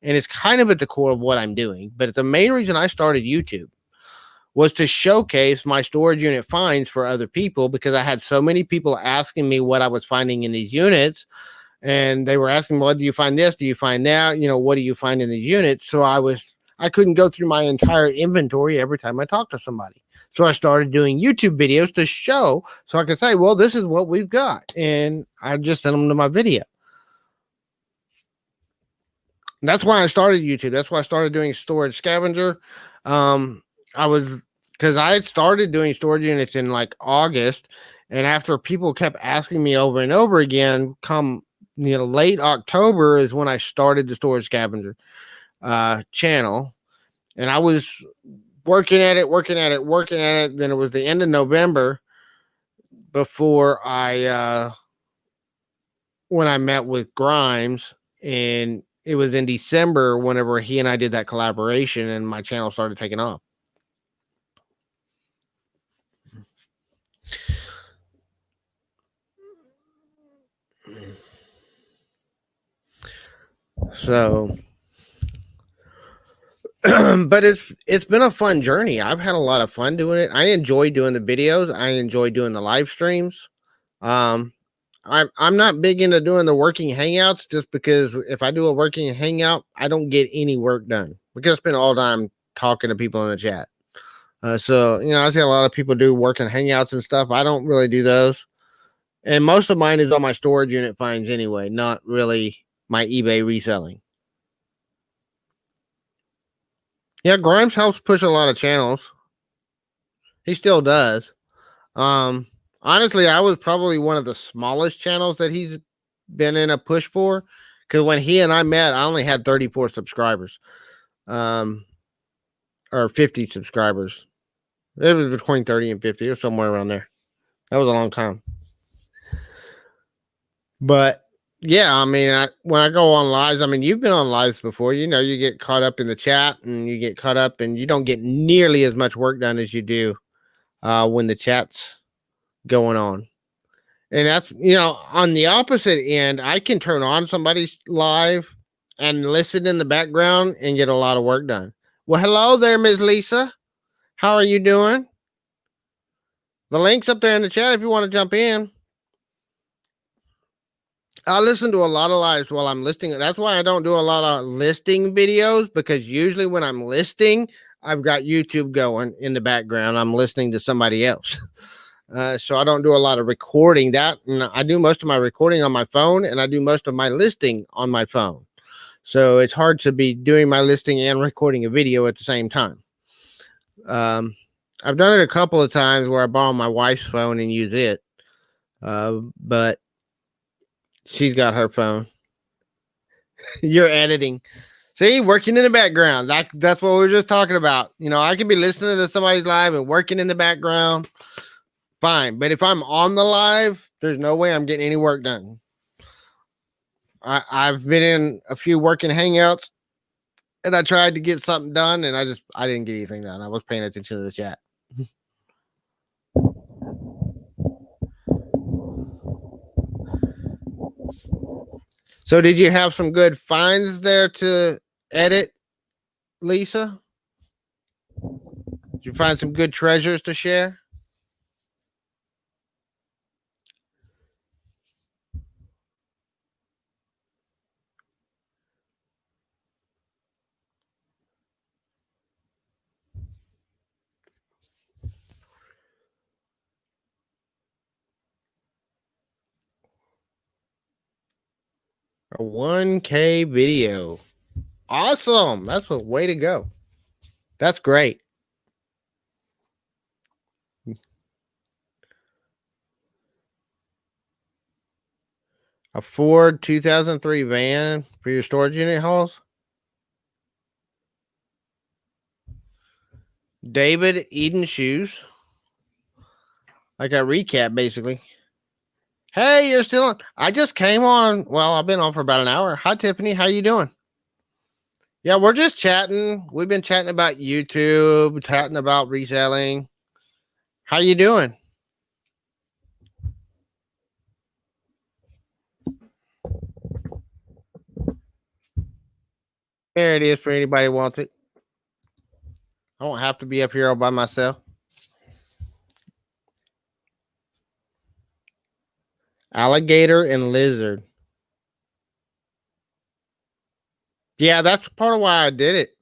and it's kind of at the core of what I'm doing, but the main reason I started YouTube was to showcase my storage unit finds for other people, because I had so many people asking me what I was finding in these units. And they were asking, well, do you find this? Do you find that? What do you find in these units? So I couldn't go through my entire inventory every time I talked to somebody. So I started doing YouTube videos to show, so I could say, well, this is what we've got. And I just sent them to my video. That's why I started YouTube. That's why I started doing Storage Scavenger. Because I had started doing storage units in like August. And after people kept asking me over and over again, come late October is when I started the Storage Scavenger channel. And I was working at it. Then it was the end of November before when I met with Grimes, and it was in December whenever he and I did that collaboration, and my channel started taking off. So but it's been a fun journey. I've had a lot of fun doing it. I enjoy doing the videos. I enjoy doing the live streams. I'm not big into doing the working hangouts, just because if I do a working hangout, I don't get any work done, because I spend all time talking to people in the chat. So I see a lot of people do working hangouts and stuff. I don't really do those. And most of mine is on my storage unit finds anyway, not really my eBay reselling. Yeah, Grimes helps push a lot of channels. He still does. Honestly, I was probably one of the smallest channels that he's been in a push for, because when he and I met, I only had 34 subscribers, or 50 subscribers. It was between 30 and 50, or somewhere around there. That was a long time. But yeah, I mean, when I go on lives, I mean, you've been on lives before, you get caught up in the chat, and you get caught up, and you don't get nearly as much work done as you do when the chat's going on. And that's, on the opposite end, I can turn on somebody's live and listen in the background and get a lot of work done. Well, hello there, Ms. Lisa. How are you doing? The link's up there in the chat if you want to jump in. I listen to a lot of lives while I'm listing. That's why I don't do a lot of listing videos, because usually when I'm listing, I've got YouTube going in the background. I'm listening to somebody else. So I don't do a lot of recording. I do most of my recording on my phone, and I do most of my listing on my phone. So it's hard to be doing my listing and recording a video at the same time. I've done it a couple of times where I borrow my wife's phone and use it, but she's got her phone. You're editing. See, working in the background. That's what we were just talking about. I can be listening to somebody's live and working in the background. Fine. But if I'm on the live, there's no way I'm getting any work done. I've been in a few working hangouts and I tried to get something done and I didn't get anything done. I was paying attention to the chat. So did you have some good finds there to edit, Lisa? Did you find some good treasures to share? A 1K video. Awesome. That's a way to go. That's great. A Ford 2003 van for your storage unit hauls. David Eden shoes. Like a recap, basically. Hey, you're still on. I just came on. Well, I've been on for about an hour. Hi, Tiffany. How you doing? Yeah, we're just chatting. We've been chatting about YouTube, chatting about reselling. How you doing? There it is for anybody who wants it. I don't have to be up here all by myself. Alligator and lizard. Yeah, that's part of why I did it.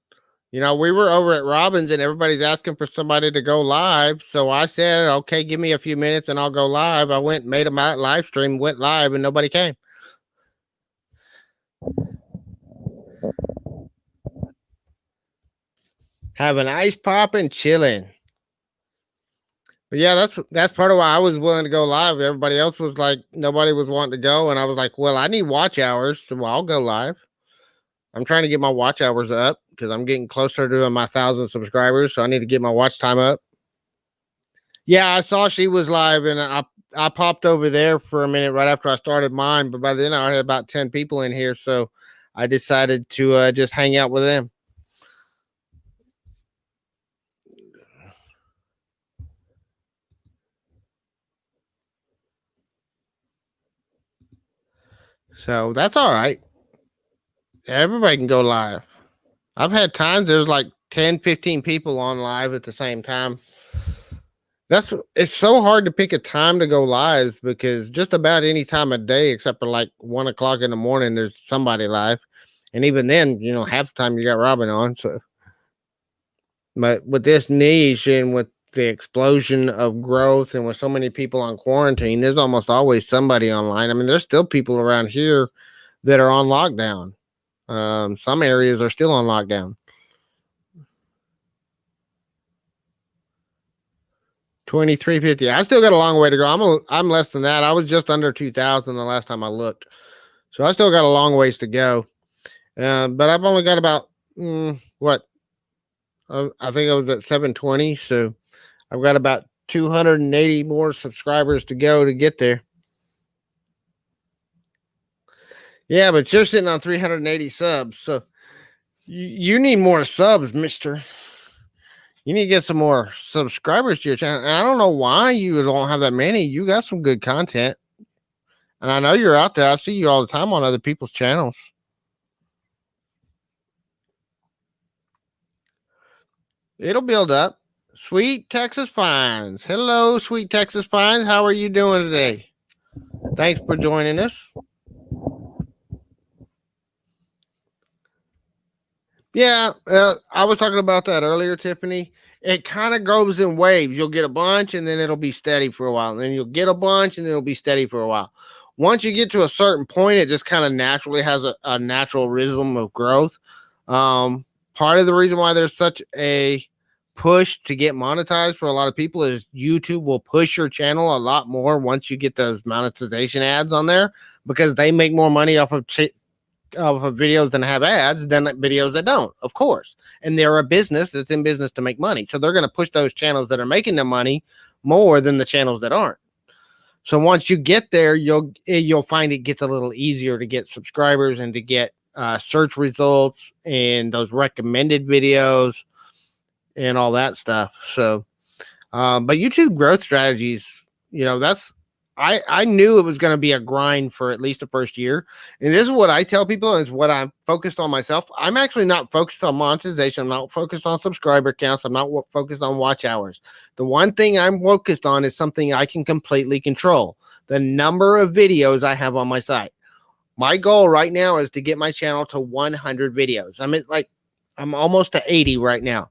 We were over at Robbins and everybody's asking for somebody to go live. So I said, okay, give me a few minutes and I'll go live. I went, made a live stream, went live, and nobody came. Have an ice pop and chilling. But yeah, that's part of why I was willing to go live. Everybody else was like, nobody was wanting to go. And I was like, well, I need watch hours, so I'll go live. I'm trying to get my watch hours up because I'm getting closer to my 1,000 subscribers. So I need to get my watch time up. Yeah, I saw she was live and I popped over there for a minute right after I started mine. But by then I had about 10 people in here. So I decided to just hang out with them. So that's all right. Everybody can go live. I've had times there's like 10, 15 people on live at the same time. It's so hard to pick a time to go live because just about any time of day, except for like 1 o'clock in the morning, there's somebody live. And even then, half the time you got Robin on. So, but with this niche and with the explosion of growth and with so many people on quarantine, there's almost always somebody online. I mean, there's still people around here that are on lockdown. Some areas are still on lockdown. 2350. I still got a long way to go. I'm less than that. I was just under 2,000 the last time I looked. So I still got a long ways to go. But I've only got about what? I think I was at 720. So I've got about 280 more subscribers to go to get there. Yeah, but you're sitting on 380 subs. So you need more subs, mister. You need to get some more subscribers to your channel. And I don't know why you don't have that many. You got some good content. And I know you're out there. I see you all the time on other people's channels. It'll build up. Sweet Texas Pines. Hello, Sweet Texas Pines. How are you doing today? Thanks for joining us. Yeah, I was talking about that earlier, Tiffany. It kind of goes in waves. You'll get a bunch and then it'll be steady for a while. And then you'll get a bunch and it'll be steady for a while. Once you get to a certain point, it just kind of naturally has a natural rhythm of growth. Part of the reason why there's such a push to get monetized for a lot of people is YouTube will push your channel a lot more once you get those monetization ads on there, because they make more money off of videos that have ads than videos that don't, of course. And they're a business that's in business to make money. So they're going to push those channels that are making the money more than the channels that aren't. So once you get there, you'll find it gets a little easier to get subscribers and to get search results and those recommended videos and all that stuff. So, but YouTube growth strategies, that's I knew it was going to be a grind for at least the first year. And this is what I tell people, and it's what I'm focused on myself. I'm actually not focused on monetization. I'm not focused on subscriber counts. I'm not focused on watch hours. The one thing I'm focused on is something I can completely control: the number of videos I have on my site. My goal right now is to get my channel to 100 videos. I'm almost to 80 right now.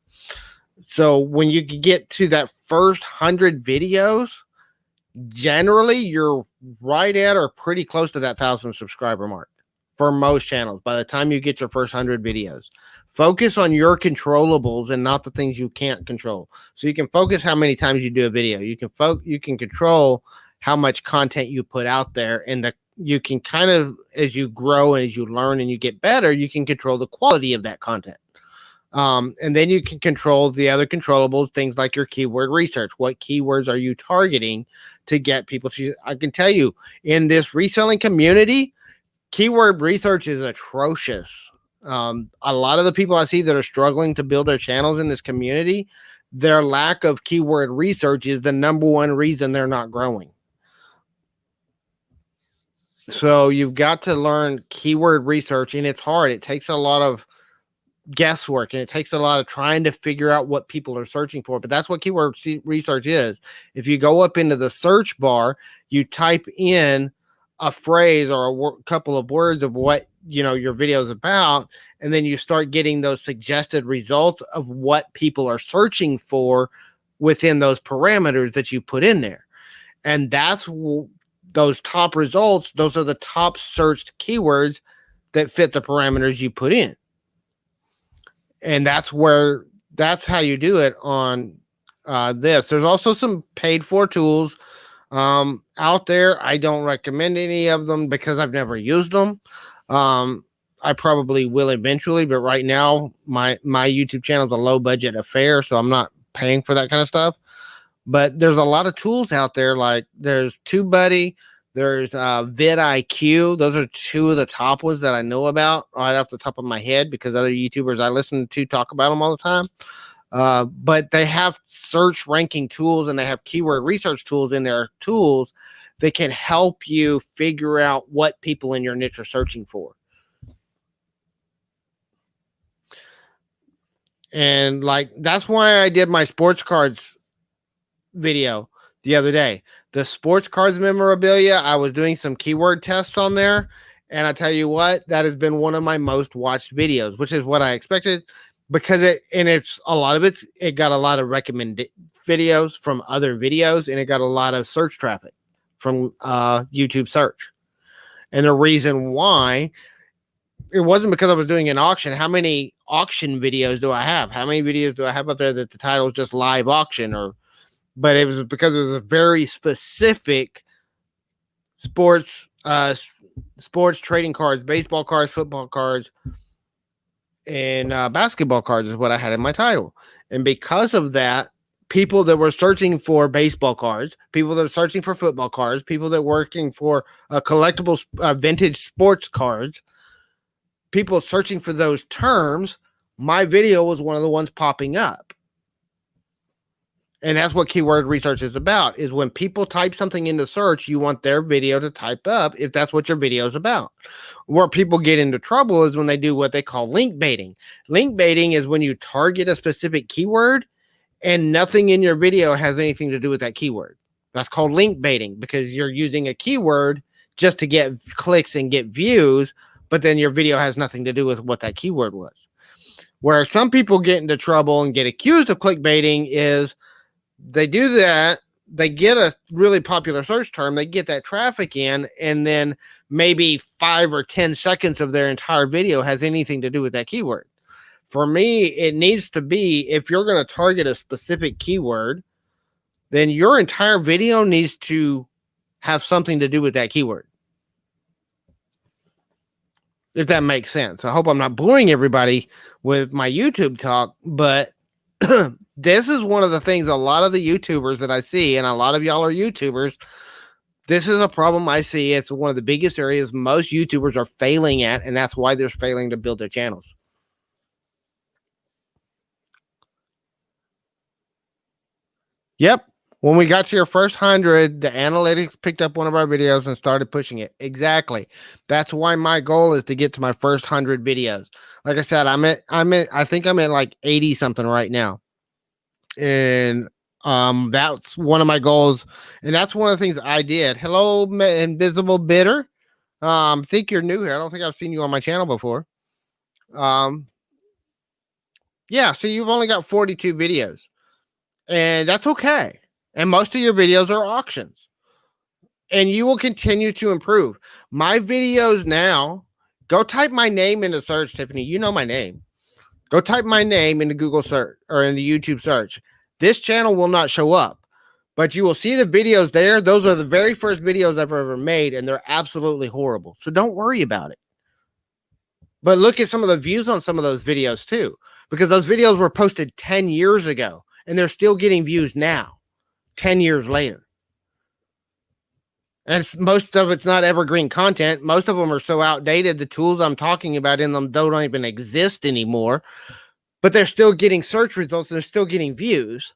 So when you get to that first 100 videos, generally you're right at or pretty close to that 1,000 subscriber mark for most channels by the time you get your first 100 videos. Focus on your controllables and not the things you can't control. So you can focus how many times you do a video. You can control how much content you put out there, and you can kind of, as you grow and as you learn and you get better, you can control the quality of that content. And then you can control the other controllables, things like your keyword research. What keywords are you targeting to get people to? I can tell you, in this reselling community, keyword research is atrocious. A lot of the people I see that are struggling to build their channels in this community, their lack of keyword research is the number one reason they're not growing. So you've got to learn keyword research, and it's hard. It takes a lot of guesswork, and it takes a lot of trying to figure out what people are searching for. But that's what keyword research is. If you go up into the search bar, you type in a phrase or a couple of words of what your video is about, and then you start getting those suggested results of what people are searching for within those parameters that you put in there. And that's those top results. Those are the top searched keywords that fit the parameters you put in. And that's how you do it on this. There's also some paid for tools out there. I don't recommend any of them because I've never used them. I probably will eventually, but right now my YouTube channel is a low budget affair, so I'm not paying for that kind of stuff. But there's a lot of tools out there. Like there's TubeBuddy, there's vidIQ. Those are two of the top ones that I know about right off the top of my head, because other YouTubers I listen to talk about them all the time. But they have search ranking tools and they have keyword research tools in their tools that can help you figure out what people in your niche are searching for. And that's why I did my sports cards video the other day. The sports cards memorabilia, I was doing some keyword tests on there, and I tell you what, that has been one of my most watched videos, which is what I expected, because it got a lot of recommended videos from other videos, and it got a lot of search traffic from YouTube search. And the reason why, it wasn't because I was doing an auction. How many auction videos do I have? How many videos do I have up there that the title is just live auction? But it was because it was a very specific sports trading cards, baseball cards, football cards, and basketball cards is what I had in my title. And because of that, people that were searching for baseball cards, people that are searching for football cards, people that were working for collectible vintage sports cards, people searching for those terms, my video was one of the ones popping up. And that's what keyword research is about, is when people type something into search, you want their video to type up if that's what your video is about. Where people get into trouble is when they do what they call link baiting. Link baiting is when you target a specific keyword and nothing in your video has anything to do with that keyword. That's called link baiting, because you're using a keyword just to get clicks and get views, but then your video has nothing to do with what that keyword was. Where some people get into trouble and get accused of clickbaiting is they do that, they get a really popular search term, they get that traffic in, and then maybe 5 or 10 seconds of their entire video has anything to do with that keyword. For me, it needs to be, if you're going to target a specific keyword, then your entire video needs to have something to do with that keyword. If that makes sense. I hope I'm not boring everybody with my YouTube talk, but this is one of the things a lot of the YouTubers that I see, and a lot of y'all are YouTubers, this is a problem I see. It's one of the biggest areas most YouTubers are failing at, and that's why they're failing to build their channels. Yep. When we got to your first 100, the analytics picked up one of our videos and started pushing it. Exactly. That's why my goal is to get to my first 100 videos. Like I said, I think I'm at like 80 something right now. And that's one of my goals. And that's one of the things I did. Hello, Invisible Bitter. Think you're new here. I don't think I've seen you on my channel before. Yeah, so you've only got 42 videos. And that's okay. And most of your videos are auctions. And you will continue to improve. My videos now, go type my name into search, Tiffany. You know my name. Go type my name into Google search or into YouTube search. This channel will not show up, but you will see the videos there. Those are the very first videos I've ever made, and they're absolutely horrible. So don't worry about it. But look at some of the views on some of those videos too, because those videos were posted 10 years ago, and they're still getting views now, 10 years later. And most of it's not evergreen content. Most of them are so outdated. The tools I'm talking about in them don't even exist anymore, but they're still getting search results. They're still getting views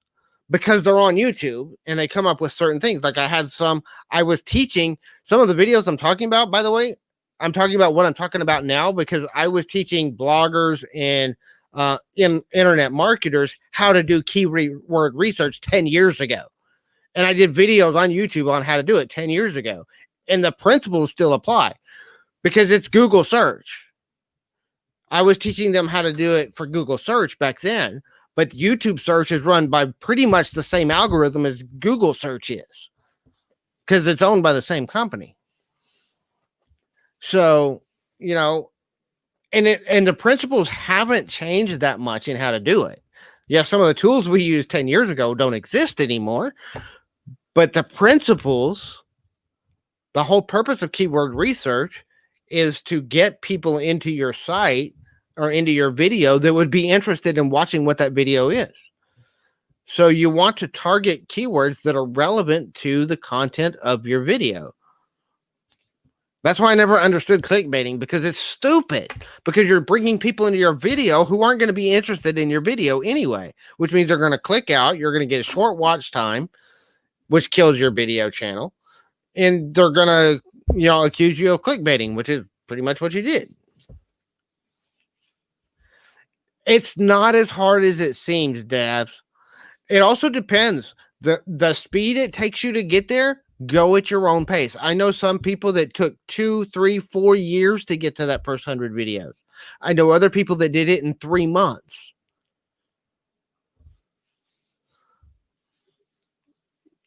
because they're on YouTube and they come up with certain things. Like I was teaching some of the videos I'm talking about, by the way, I'm talking about what I'm talking about now because I was teaching bloggers and internet marketers how to do keyword research 10 years ago. And I did videos on YouTube on how to do it 10 years ago. And the principles still apply because it's Google search. I was teaching them how to do it for Google search back then, but YouTube search is run by pretty much the same algorithm as Google search is because it's owned by the same company. So, you know, and the principles haven't changed that much in how to do it. Yeah, some of the tools we used 10 years ago don't exist anymore. But the principles, the whole purpose of keyword research is to get people into your site or into your video that would be interested in watching what that video is. So you want to target keywords that are relevant to the content of your video. That's why I never understood clickbaiting, because it's stupid, because you're bringing people into your video who aren't going to be interested in your video anyway, which means they're going to click out. You're going to get a short watch time, which kills your video channel, and they're gonna, accuse you of clickbaiting, which is pretty much what you did. It's not as hard as it seems, Dabs. It also depends. The speed it takes you to get there, go at your own pace. I know some people that took 2, 3, 4 years to get to that first 100 videos. I know other people that did it in 3 months.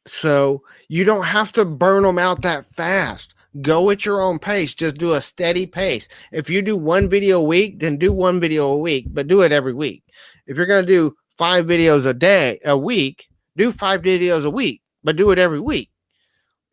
So you don't have to burn them out that fast. Go at your own pace. Just do a steady pace. If you do 1 video a week, then do 1 video a week, but do it every week. If you're going to do 5 videos a week, do 5 videos a week, but do it every week.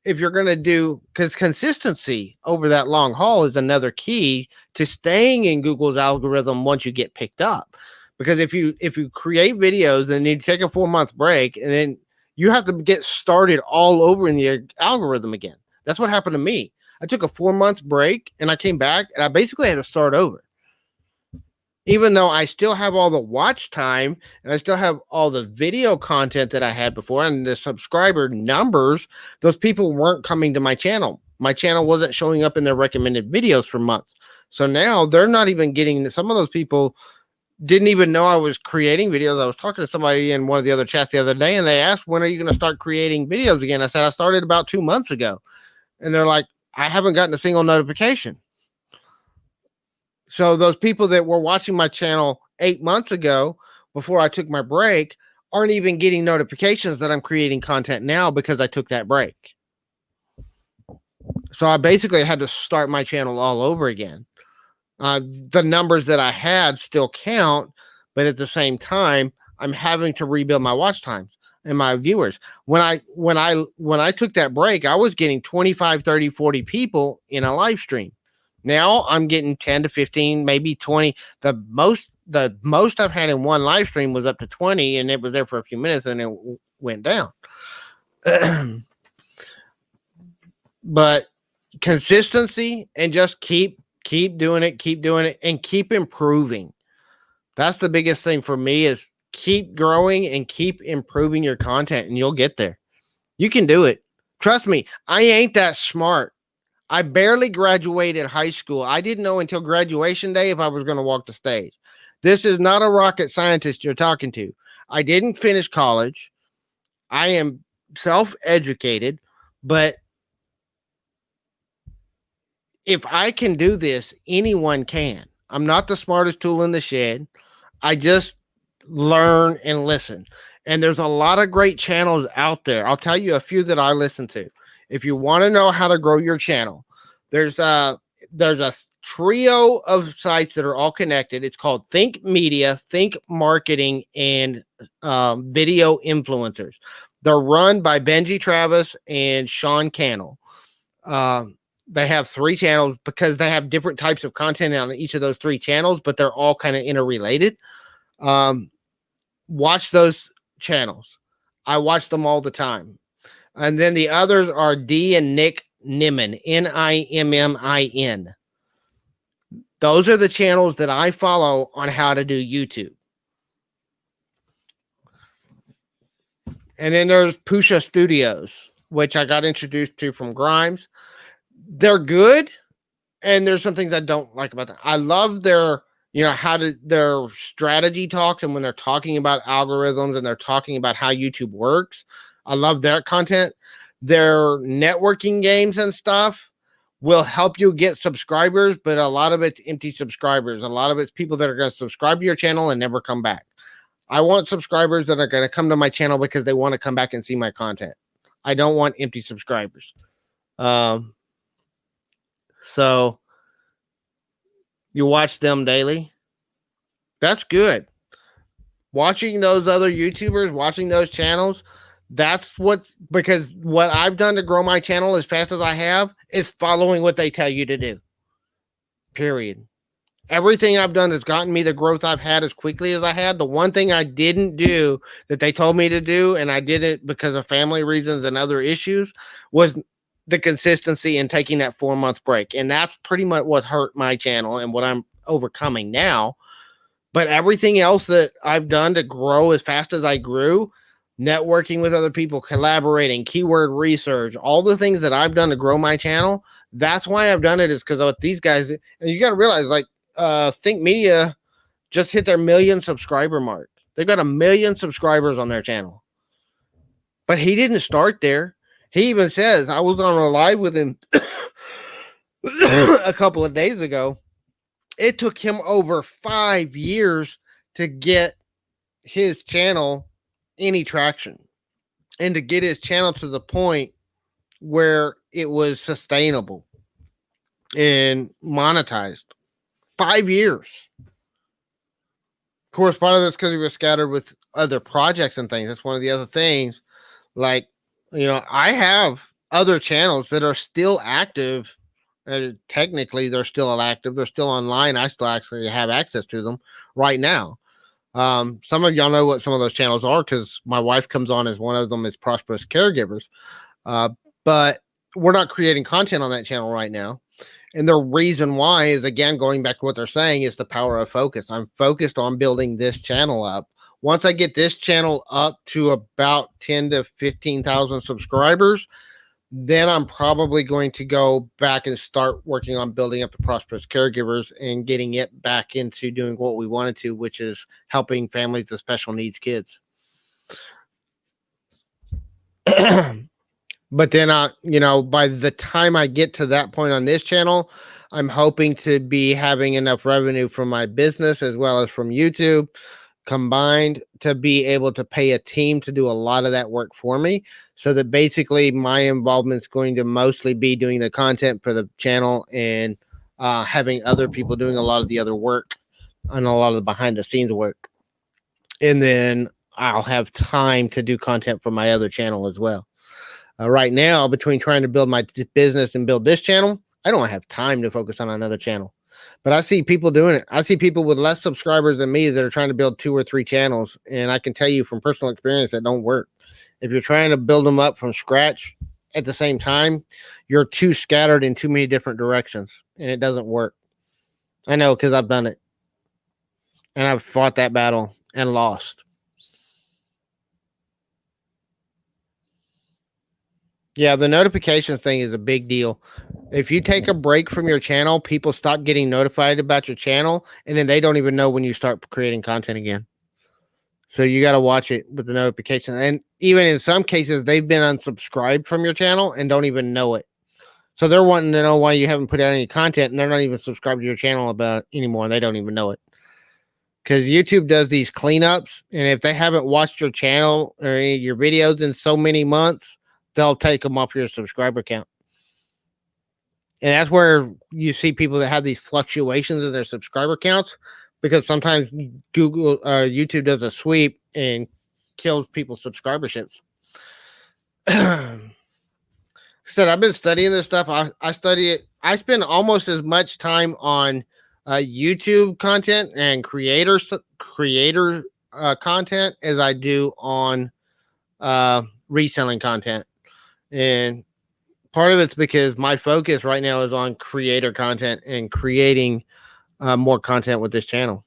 If you're going to do, because consistency over that long haul is another key to staying in Google's algorithm once you get picked up. Because if you create videos and you take a 4-month break and then you have to get started all over in the algorithm again. That's what happened to me. I took a 4-month break and I came back and I basically had to start over. Even though I still have all the watch time and I still have all the video content that I had before and the subscriber numbers, those people weren't coming to my channel. My channel wasn't showing up in their recommended videos for months. So now they're not even getting, some of those people didn't even know I was creating videos. I was talking to somebody in one of the other chats the other day and they asked, when are you going to start creating videos again? I said, I started about 2 months ago. And they're like, I haven't gotten a single notification. So those people that were watching my channel 8 months ago before I took my break aren't even getting notifications that I'm creating content now because I took that break. So I basically had to start my channel all over again. The numbers that I had still count, but at the same time, I'm having to rebuild my watch times and my viewers. When I took that break, I was getting 25, 30, 40 people in a live stream. Now I'm getting 10 to 15, maybe 20. The most I've had in one live stream was up to 20, and it was there for a few minutes and it went down. But consistency and just keep doing it, and keep improving. That's the biggest thing for me, is keep growing and keep improving your content, and you'll get there. You can do it. Trust me, I ain't that smart. I barely graduated high school. I didn't know until graduation day if I was going to walk the stage. This is not a rocket scientist you're talking to. I didn't finish college. I am self-educated, but if I can do this, anyone can. I'm not the smartest tool in the shed. I just learn and listen. And there's a lot of great channels out there. I'll tell you a few that I listen to. If you want to know how to grow your channel, there's a trio of sites that are all connected. It's called Think Media, Think Marketing, and Video Influencers. They're run by Benji Travis and Sean Cannell. They have 3 channels because they have different types of content on each of those 3 channels, but they're all kind of interrelated. Watch those channels. I watch them all the time. And then the others are D and Nick Nimmin, Nimmin. Those are the channels that I follow on how to do YouTube. And then there's Pusha Studios, which I got introduced to from Grimes. They're good, and there's some things I don't like about them. I love their, their strategy talks, and when they're talking about algorithms and they're talking about how YouTube works. I love their content. Their networking games and stuff will help you get subscribers, but a lot of it's empty subscribers. A lot of it's people that are going to subscribe to your channel and never come back. I want subscribers that are going to come to my channel because they want to come back and see my content. I don't want empty subscribers. So you watch them daily. That's good. Watching those other YouTubers, watching those channels, because what I've done to grow my channel as fast as I have is following what they tell you to do. Period. Everything I've done that's gotten me the growth I've had as quickly as I had. The one thing I didn't do that they told me to do, and I did it because of family reasons and other issues, was the consistency in taking that 4-month break. And that's pretty much what hurt my channel and what I'm overcoming now. But everything else that I've done to grow as fast as I grew, networking with other people, collaborating, keyword research, all the things that I've done to grow my channel, that's why I've done it, is because of these guys. And you got to realize, Think Media just hit their 1 million subscriber mark. They've got 1 million subscribers on their channel. But he didn't start there. He even says, I was on a live with him a couple of days ago. It took him over 5 years to get his channel any traction and to get his channel to the point where it was sustainable and monetized. 5 years. Of course, part of that's because he was scattered with other projects and things. That's one of the other things. I have other channels that are still active. Technically, they're still active. They're still online. I still actually have access to them right now. Some of y'all know what some of those channels are because my wife comes on as one of them, is Prosperous Caregivers. But we're not creating content on that channel right now. And the reason why is, again, going back to what they're saying, is the power of focus. I'm focused on building this channel up. Once I get this channel up to about 10 to 15,000 subscribers, then I'm probably going to go back and start working on building up the Prosperous Caregivers and getting it back into doing what we wanted to, which is helping families with special needs kids. But then, by the time I get to that point on this channel, I'm hoping to be having enough revenue from my business as well as from YouTube combined to be able to pay a team to do a lot of that work for me, so that basically my involvement is going to mostly be doing the content for the channel and having other people doing a lot of the other work and a lot of the behind the scenes work. And then I'll have time to do content for my other channel as well. Right now, between trying to build my business and build this channel, I don't have time to focus on another channel. But I see people doing it. I see people with less subscribers than me that are trying to build 2 or 3 channels. And I can tell you from personal experience that don't work. If you're trying to build them up from scratch at the same time, you're too scattered in too many different directions and it doesn't work. I know because I've done it. And I've fought that battle and lost. Yeah, the notifications thing is a big deal. If you take a break from your channel, people stop getting notified about your channel, and then they don't even know when you start creating content again. So you got to watch it with the notification. And even in some cases, they've been unsubscribed from your channel and don't even know it. So they're wanting to know why you haven't put out any content, and they're not even subscribed to your channel about it anymore, and they don't even know it. Because YouTube does these cleanups, and if they haven't watched your channel or any of your videos in so many months, they'll take them off your subscriber count. And that's where you see people that have these fluctuations in their subscriber counts, because sometimes YouTube does a sweep and kills people's subscriberships. Said I've been studying this stuff. I study it. I spend almost as much time on YouTube content and creator content as I do on reselling content. And part of it's because my focus right now is on creator content and creating more content with this channel.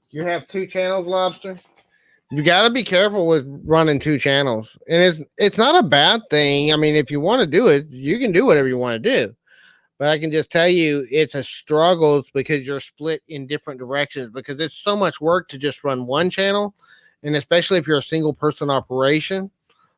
You have 2 channels, Lobster? You got to be careful with running 2 channels. And it's not a bad thing. I mean, if you want to do it, you can do whatever you want to do. But I can just tell you it's a struggle because you're split in different directions, because it's so much work to just run one channel. And especially if you're a single person operation,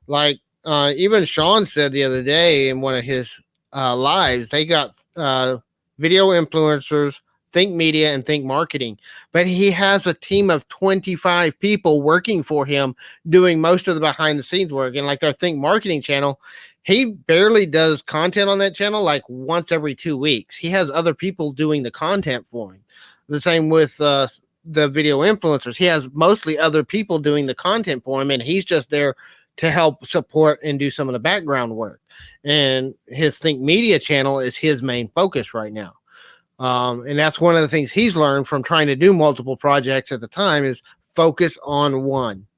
like even Sean said the other day in one of his lives, they got video influencers, Think Media, and Think Marketing. But he has a team of 25 people working for him doing most of the behind the scenes work. And like their Think Marketing channel, he barely does content on that channel like once every 2 weeks. He has other people doing the content for him. The same with the video influencers. He has mostly other people doing the content for him, and he's just there to help support and do some of the background work. And his Think Media channel is his main focus right now. And that's one of the things he's learned from trying to do multiple projects at the time is focus on one.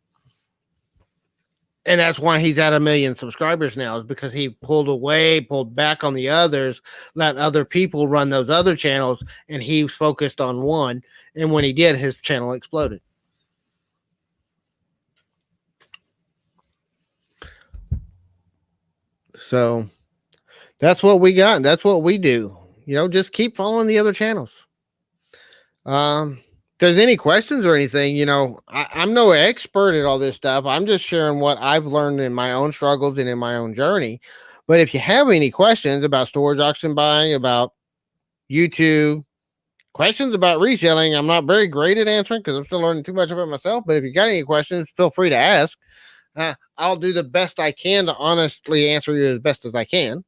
And that's why he's at 1 million subscribers now, is because he pulled back on the others, let other people run those other channels, and he focused on one. And when he did, his channel exploded. So that's what we got. That's what we do. Just keep following the other channels. If there's any questions or anything, I'm no expert at all this stuff. I'm just sharing what I've learned in my own struggles and in my own journey. But if you have any questions about storage auction buying, about YouTube, questions about reselling, I'm not very great at answering because I'm still learning too much about myself. But if you got any questions, feel free to ask. I'll do the best I can to honestly answer you as best as I can.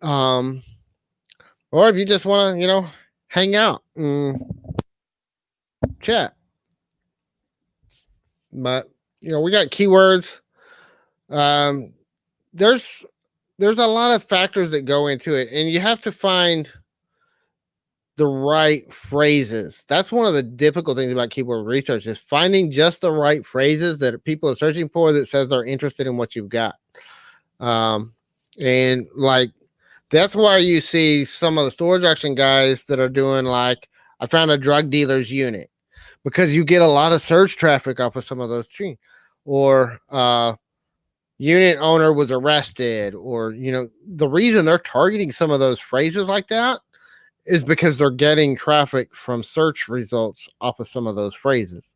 Or if you just want to, hang out and chat. But, we got keywords. There's a lot of factors that go into it, and you have to find the right phrases. That's one of the difficult things about keyword research, is finding just the right phrases that people are searching for that says they're interested in what you've got. And like, that's why you see some of the storage auction guys that are doing like, I found a drug dealer's unit, because you get a lot of search traffic off of some of those trees. Or unit owner was arrested, or the reason they're targeting some of those phrases like that is because they're getting traffic from search results off of some of those phrases.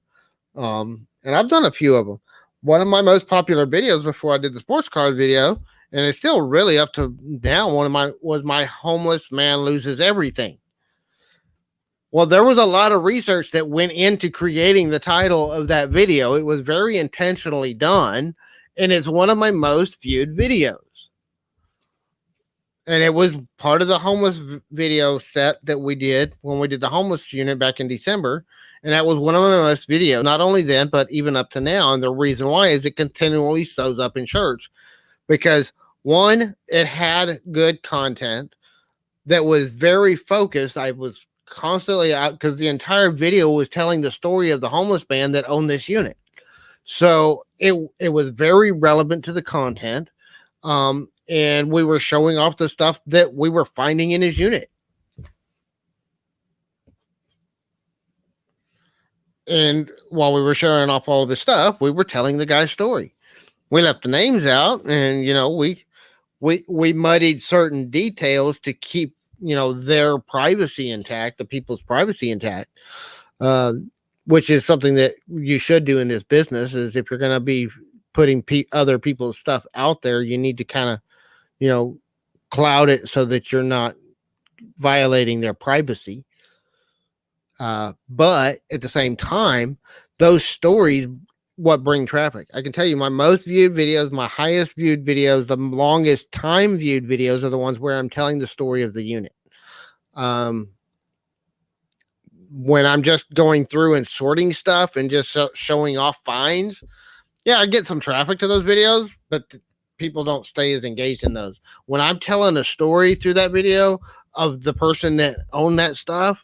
And I've done a few of them. One of my most popular videos before I did the sports card video and it's still really up to now. One of my was my homeless man loses everything. Well, there was a lot of research that went into creating the title of that video. It was very intentionally done, and it's one of my most viewed videos. And it was part of the homeless video set that we did when we did the homeless unit back in December. And that was one of my most videos, not only then, but even up to now. And the reason why is it continually shows up in church because one, it had good content that was very focused. I was constantly out because the entire video was telling the story of the homeless man that owned this unit. So it was very relevant to the content. And we were showing off the stuff that we were finding in his unit. And while we were showing off all of his stuff, we were telling the guy's story. We left the names out, and we muddied certain details to keep their privacy intact, the people's privacy intact, which is something that you should do in this business. Is if you're going to be putting other people's stuff out there, you need to kind of cloud it so that you're not violating their privacy. But at the same time, those stories, what bring traffic. I can tell you my most viewed videos, my highest viewed videos, the longest time viewed videos are the ones where I'm telling the story of the unit. When I'm just going through and sorting stuff and just showing off finds, yeah, I get some traffic to those videos, but people don't stay as engaged in those. When I'm telling a story through that video of the person that owned that stuff,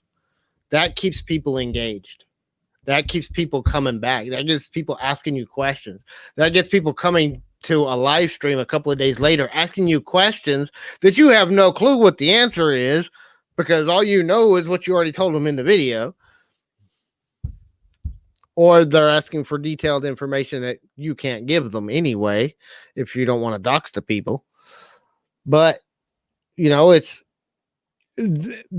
that keeps people engaged. That keeps people coming back. That gets people asking you questions. That gets people coming to a live stream a couple of days later, asking you questions that you have no clue what the answer is because all you know is what you already told them in the video. Or they're asking for detailed information that you can't give them anyway if you don't want to dox the people. But, it's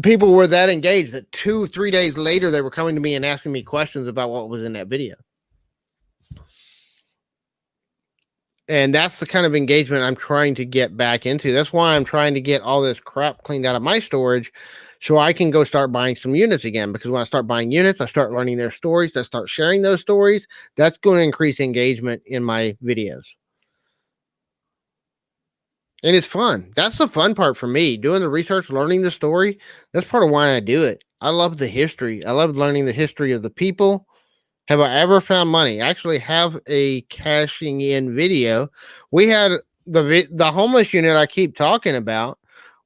people were that engaged that 2-3 days later, they were coming to me and asking me questions about what was in that video. And that's the kind of engagement I'm trying to get back into. That's why I'm trying to get all this crap cleaned out of my storage so I can go start buying some units again. Because when I start buying units, I start learning their stories. I start sharing those stories. That's going to increase engagement in my videos. And it's fun. That's the fun part for me, doing the research, learning the story. That's part of why I do it. I love the history. I love learning the history of the people. Have I ever found money? I actually have a cashing in video. We had the homeless unit I keep talking about.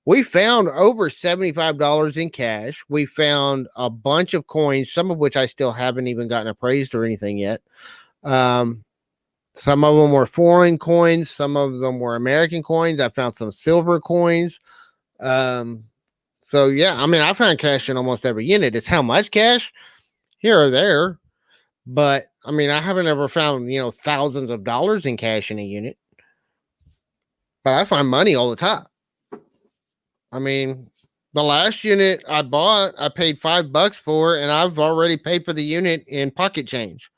We found over $75 in cash. We found a bunch of coins, some of which I still haven't even gotten appraised or anything yet. Some of them were foreign coins. Some of them were American coins. I found some silver coins. So, yeah, I found cash in almost every unit. It's how much cash here or there. But, I haven't ever found, thousands of dollars in cash in a unit. But I find money all the time. The last unit I bought, I paid $5 for, and I've already paid for the unit in pocket change.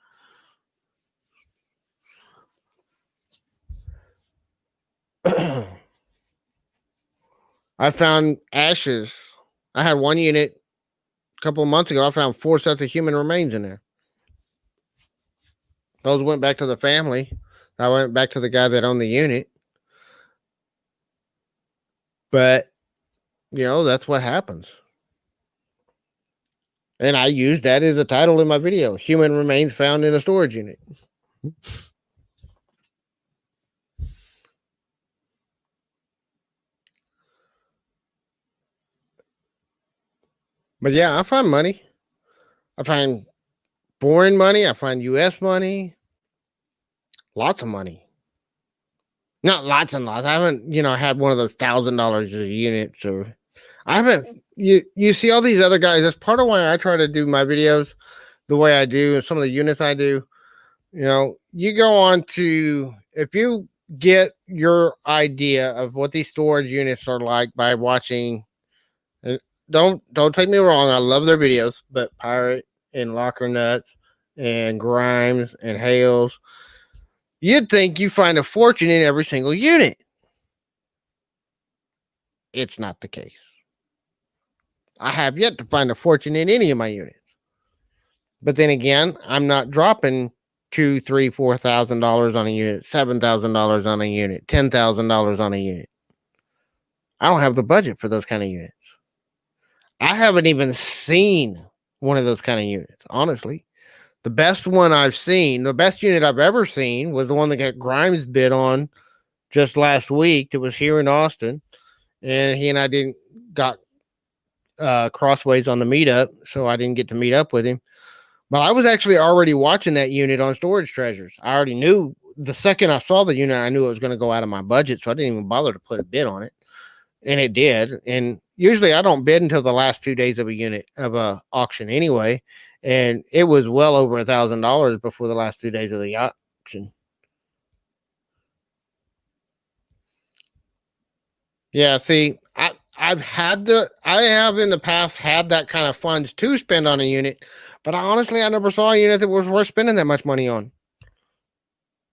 I found ashes. I had one unit a couple of months ago. I found 4 sets of human remains in there. Those went back to the family. I went back to the guy that owned the unit. But, that's what happens. And I used that as a title in my video. Human remains found in a storage unit. But yeah, I find money. I find foreign money. I find U.S. money. Lots of money. Not lots and lots. I haven't, had one of those $1,000 a unit. So I haven't. You see all these other guys. That's part of why I try to do my videos the way I do and some of the units I do. You go on to, if you get your idea of what these storage units are like by watching, don't take me wrong, I love their videos, but Pirate and Locker Nuts and Grimes and Hales, you'd think you find a fortune in every single unit. It's not the case. I have yet to find a fortune in any of my units. But then again, I'm not dropping $2, $3, $4,000 on a unit, $7,000 on a unit, $10,000 on a unit. I don't have the budget for those kind of units. I haven't even seen one of those kind of units, honestly. The best one I've seen, the best unit I've ever seen was the one that got Grimes bid on just last week that was here in Austin. And he and I didn't got crossways on the meetup, so I didn't get to meet up with him. But I was actually already watching that unit on Storage Treasures. I already knew the second I saw the unit, I knew it was going to go out of my budget, so I didn't even bother to put a bid on it. And it did. And usually I don't bid until the last 2 days of a auction anyway. And it was well over $1,000 before the last 2 days of the auction. Yeah, see, I have in the past had that kind of funds to spend on a unit, but I never saw a unit that was worth spending that much money on.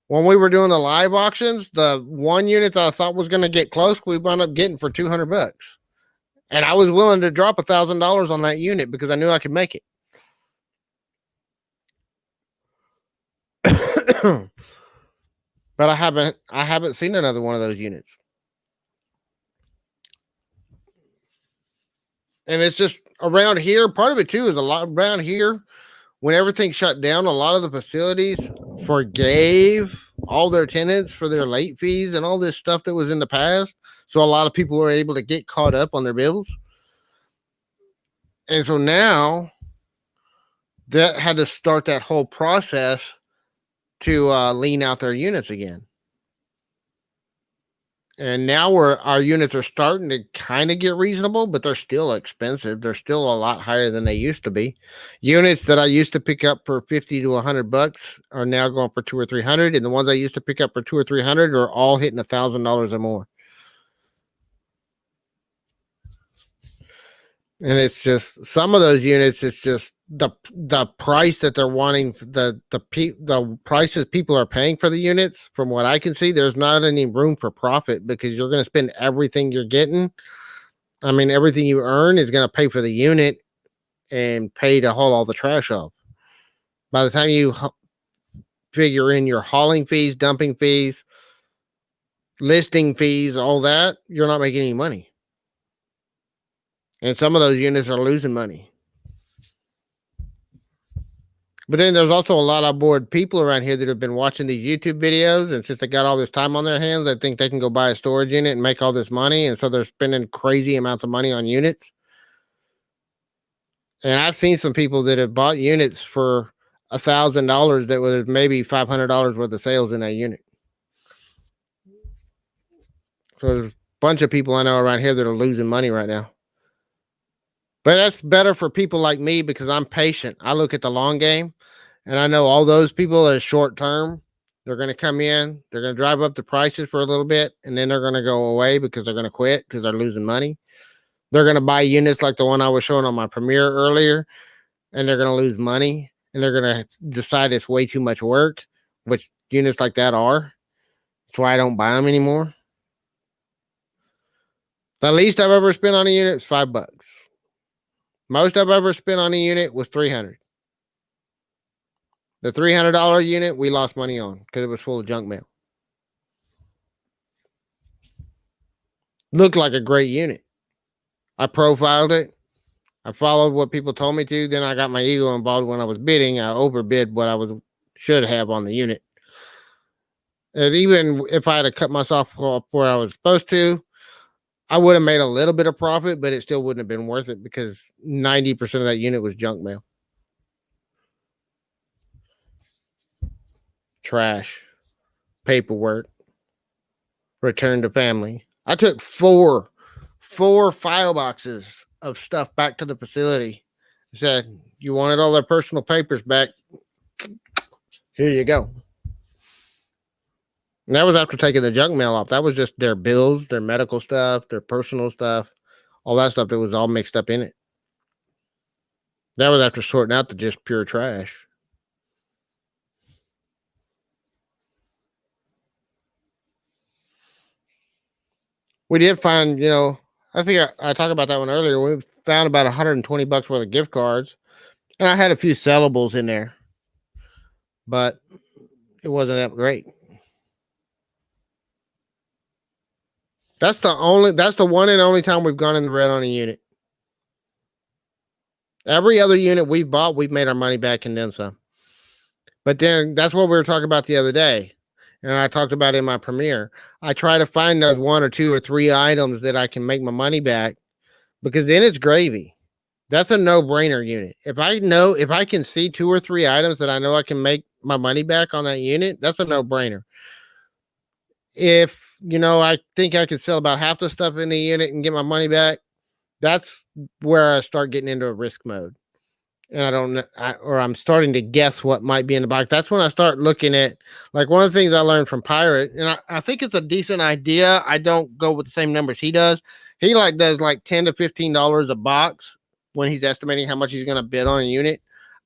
When we were doing the live auctions, the one unit that I thought was going to get close, we wound up getting for $200, and I was willing to drop $1,000 on that unit because I knew I could make it. But I haven't seen another one of those units. And it's just around here. Part of it too is a lot around here. When everything shut down, a lot of the facilities forgave all their tenants for their late fees and all this stuff that was in the past. So a lot of people were able to get caught up on their bills. And so now that had to start that whole process to lean out their units again. And now our units are starting to kind of get reasonable, but they're still expensive. They're still a lot higher than they used to be. Units that I used to pick up for 50 to $100 are now going for 200 or 300, and the ones I used to pick up for 200 or 300 are all hitting $1,000 or more. And it's just some of those units. It's just the price that they're wanting, the prices people are paying for the units. From what I can see, there's not any room for profit because you're going to spend everything you're getting. I mean, everything you earn is going to pay for the unit and pay to haul all the trash off. By the time you figure in your hauling fees, dumping fees, listing fees, all that, you're not making any money. And some of those units are losing money. But then there's also a lot of bored people around here that have been watching these YouTube videos. And since they got all this time on their hands, they think they can go buy a storage unit and make all this money. And so they're spending crazy amounts of money on units. And I've seen some people that have bought units for $1,000 that was maybe $500 worth of sales in that unit. So there's a bunch of people I know around here that are losing money right now. But that's better for people like me because I'm patient. I look at the long game, and I know all those people that are short term, they're going to come in, they're going to drive up the prices for a little bit, and then they're going to go away because they're going to quit because they're losing money. They're going to buy units like the one I was showing on my premiere earlier, and they're going to lose money, and they're going to decide it's way too much work, which units like that are. That's why I don't buy them anymore. The least I've ever spent on a unit is $5. Most I've ever spent on a unit was $300. The $300 unit we lost money on because it was full of junk mail. Looked like a great unit. I profiled it. I followed what people told me to. Then I got my ego involved when I was bidding. I overbid what I should have on the unit. And even if I had to cut myself off where I was supposed to, I would have made a little bit of profit, but it still wouldn't have been worth it because 90% of that unit was junk mail. Trash, paperwork, return to family. I took four file boxes of stuff back to the facility. I said, you wanted all their personal papers back. Here you go. And that was after taking the junk mail off. That was just their bills, their medical stuff, their personal stuff, all that stuff that was all mixed up in it. That was after sorting out the just pure trash. We did find, I think I talked about that one earlier. We found about $120 worth of gift cards, and I had a few sellables in there, but it wasn't that great. That's the one and only time we've gone in the red on a unit. Every other unit we've bought, we've made our money back and then some. But then that's what we were talking about the other day. And I talked about in my premiere. I try to find those one or two or three items that I can make my money back, because then it's gravy. That's a no-brainer unit. If I can see two or three items that I know I can make my money back on that unit, that's a no-brainer. If I think I could sell about half the stuff in the unit and get my money back, that's where I start getting into a risk mode. And I don't know, or I'm starting to guess what might be in the box. That's when I start looking at, like, one of the things I learned from Pirate, and I think it's a decent idea. I don't go with the same numbers he does. He does like $10 to $15 a box when he's estimating how much he's going to bid on a unit.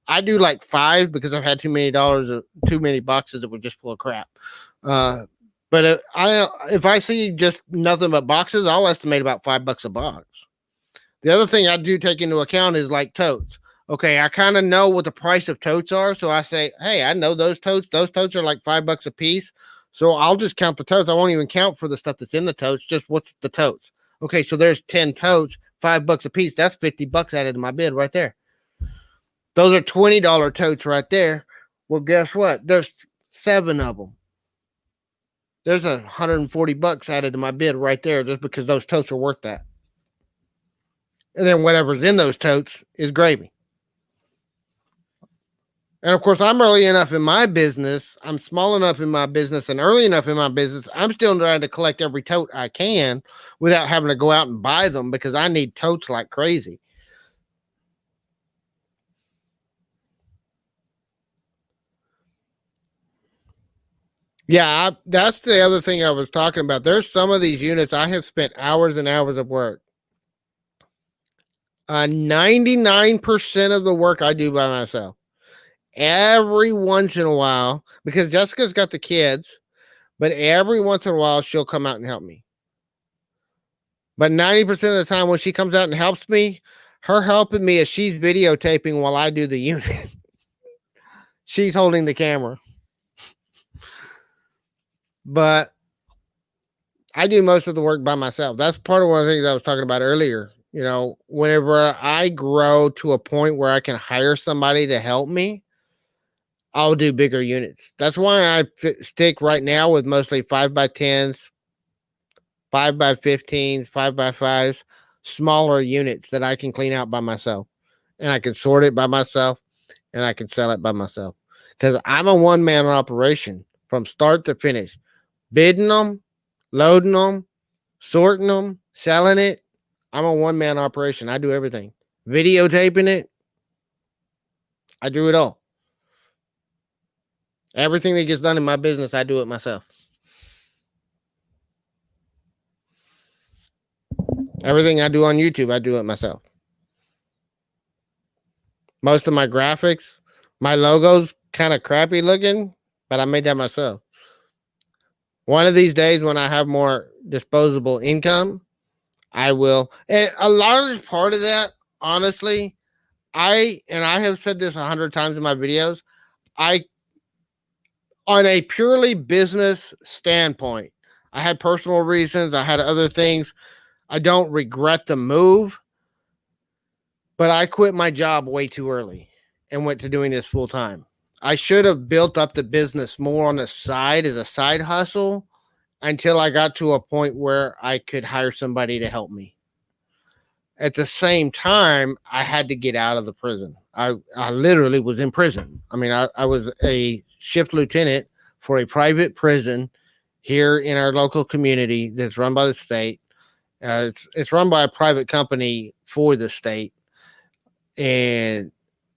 I do like $5 because I've had too many boxes that were just full of crap. But if I see just nothing but boxes, I'll estimate about $5 a box. The other thing I do take into account is like totes. Okay, I kind of know what the price of totes are, so I say, hey, I know those totes. Those totes are like $5 a piece, so I'll just count the totes. I won't even count for the stuff that's in the totes. Just what's the totes? Okay, so there's 10 totes, $5 a piece. That's $50 added to my bid right there. Those are $20 totes right there. Well, guess what? There's 7 of them. There's $140 added to my bid right there, just because those totes are worth that. And then whatever's in those totes is gravy. And of course, I'm early enough in my business. I'm small enough in my business and early enough in my business. I'm still trying to collect every tote I can without having to go out and buy them, because I need totes like crazy. Yeah, that's the other thing I was talking about. There's some of these units I have spent hours and hours of work. 99% of the work I do by myself. Every once in a while, because Jessica's got the kids, but every once in a while she'll come out and help me. But 90% of the time when she comes out and helps me, her helping me is she's videotaping while I do the unit. She's holding the camera. But I do most of the work by myself. That's part of one of the things I was talking about earlier. Whenever I grow to a point where I can hire somebody to help me, I'll do bigger units. That's why I stick right now with mostly 5x10s, 5x15s, 5x5s, smaller units that I can clean out by myself. And I can sort it by myself, and I can sell it by myself. Because I'm a one-man operation from start to finish. Bidding them, loading them, sorting them, selling it. I'm a one-man operation. I do everything. Videotaping it. I do it all. Everything that gets done in my business, I do it myself. Everything I do on YouTube, I do it myself. Most of my graphics, my logo's kind of crappy looking, but I made that myself. One of these days when I have more disposable income, I will. And a large part of that, honestly, I have said this 100 times in my videos, on a purely business standpoint, I had personal reasons, I had other things. I don't regret the move, but I quit my job way too early and went to doing this full time. I should have built up the business more on the side as a side hustle until I got to a point where I could hire somebody to help me. At the same time, I had to get out of the prison. I literally was in prison. I mean, I was a shift lieutenant for a private prison here in our local community that's run by the state. It's run by a private company for the state, and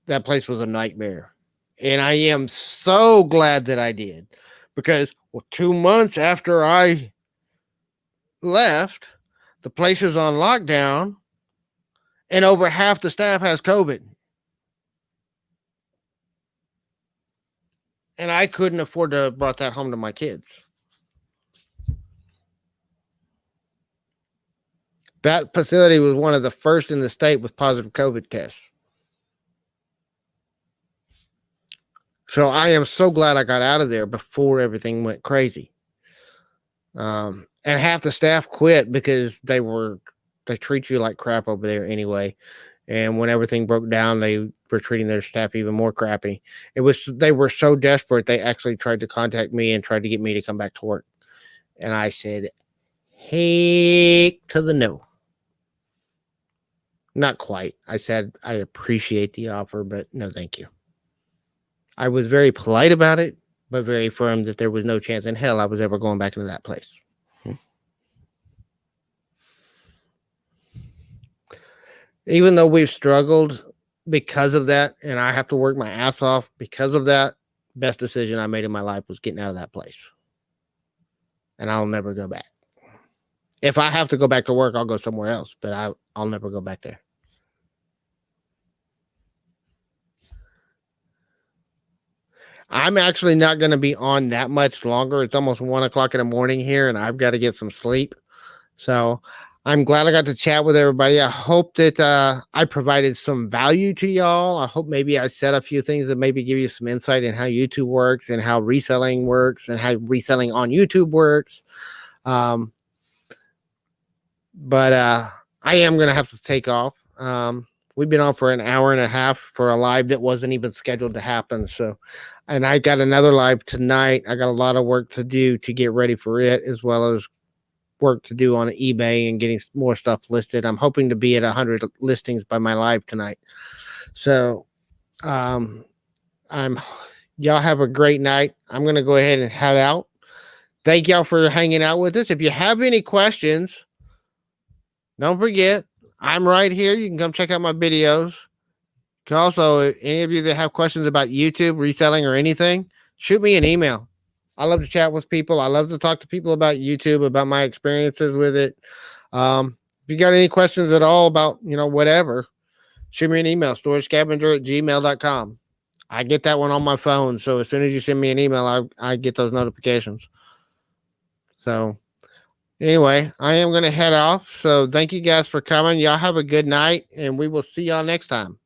that place was a nightmare. And I am so glad that I did, because 2 months after I left, the place is on lockdown, and over half the staff has COVID. And I couldn't afford to have brought that home to my kids. That facility was one of the first in the state with positive COVID tests. So I am so glad I got out of there before everything went crazy. And half the staff quit because they treat you like crap over there anyway. And when everything broke down, they were treating their staff even more crappy. They were so desperate they actually tried to contact me and tried to get me to come back to work. And I said, heck to the no. Not quite. I said, I appreciate the offer, but no, thank you. I was very polite about it, but very firm that there was no chance in hell I was ever going back into that place. Even though we've struggled because of that, and I have to work my ass off because of that, best decision I made in my life was getting out of that place. And I'll never go back. If I have to go back to work, I'll go somewhere else, but I'll never go back there. I'm actually not going to be on that much longer. It's almost 1 o'clock in the morning here, and I've got to get some sleep. So I'm glad I got to chat with everybody. I hope that I provided some value to y'all. I hope maybe I said a few things that maybe give you some insight in how YouTube works and how reselling works and how reselling on YouTube works. But I am going to have to take off. We've been on for an hour and a half for a live that wasn't even scheduled to happen. So, and I got another live tonight. I got a lot of work to do to get ready for it, as well as work to do on eBay and getting more stuff listed. I'm hoping to be at 100 listings by my live tonight. So, y'all have a great night. I'm going to go ahead and head out. Thank y'all for hanging out with us. If you have any questions, don't forget, I'm right here. You can come check out my videos. You can also, any of you that have questions about YouTube, reselling, or anything, shoot me an email. I love to chat with people. I love to talk to people about YouTube, about my experiences with it. If you got any questions at all about, whatever, shoot me an email, storagescavenger@gmail.com. I get that one on my phone. So as soon as you send me an email, I get those notifications. So anyway, I am going to head off. So thank you guys for coming. Y'all have a good night, and we will see y'all next time.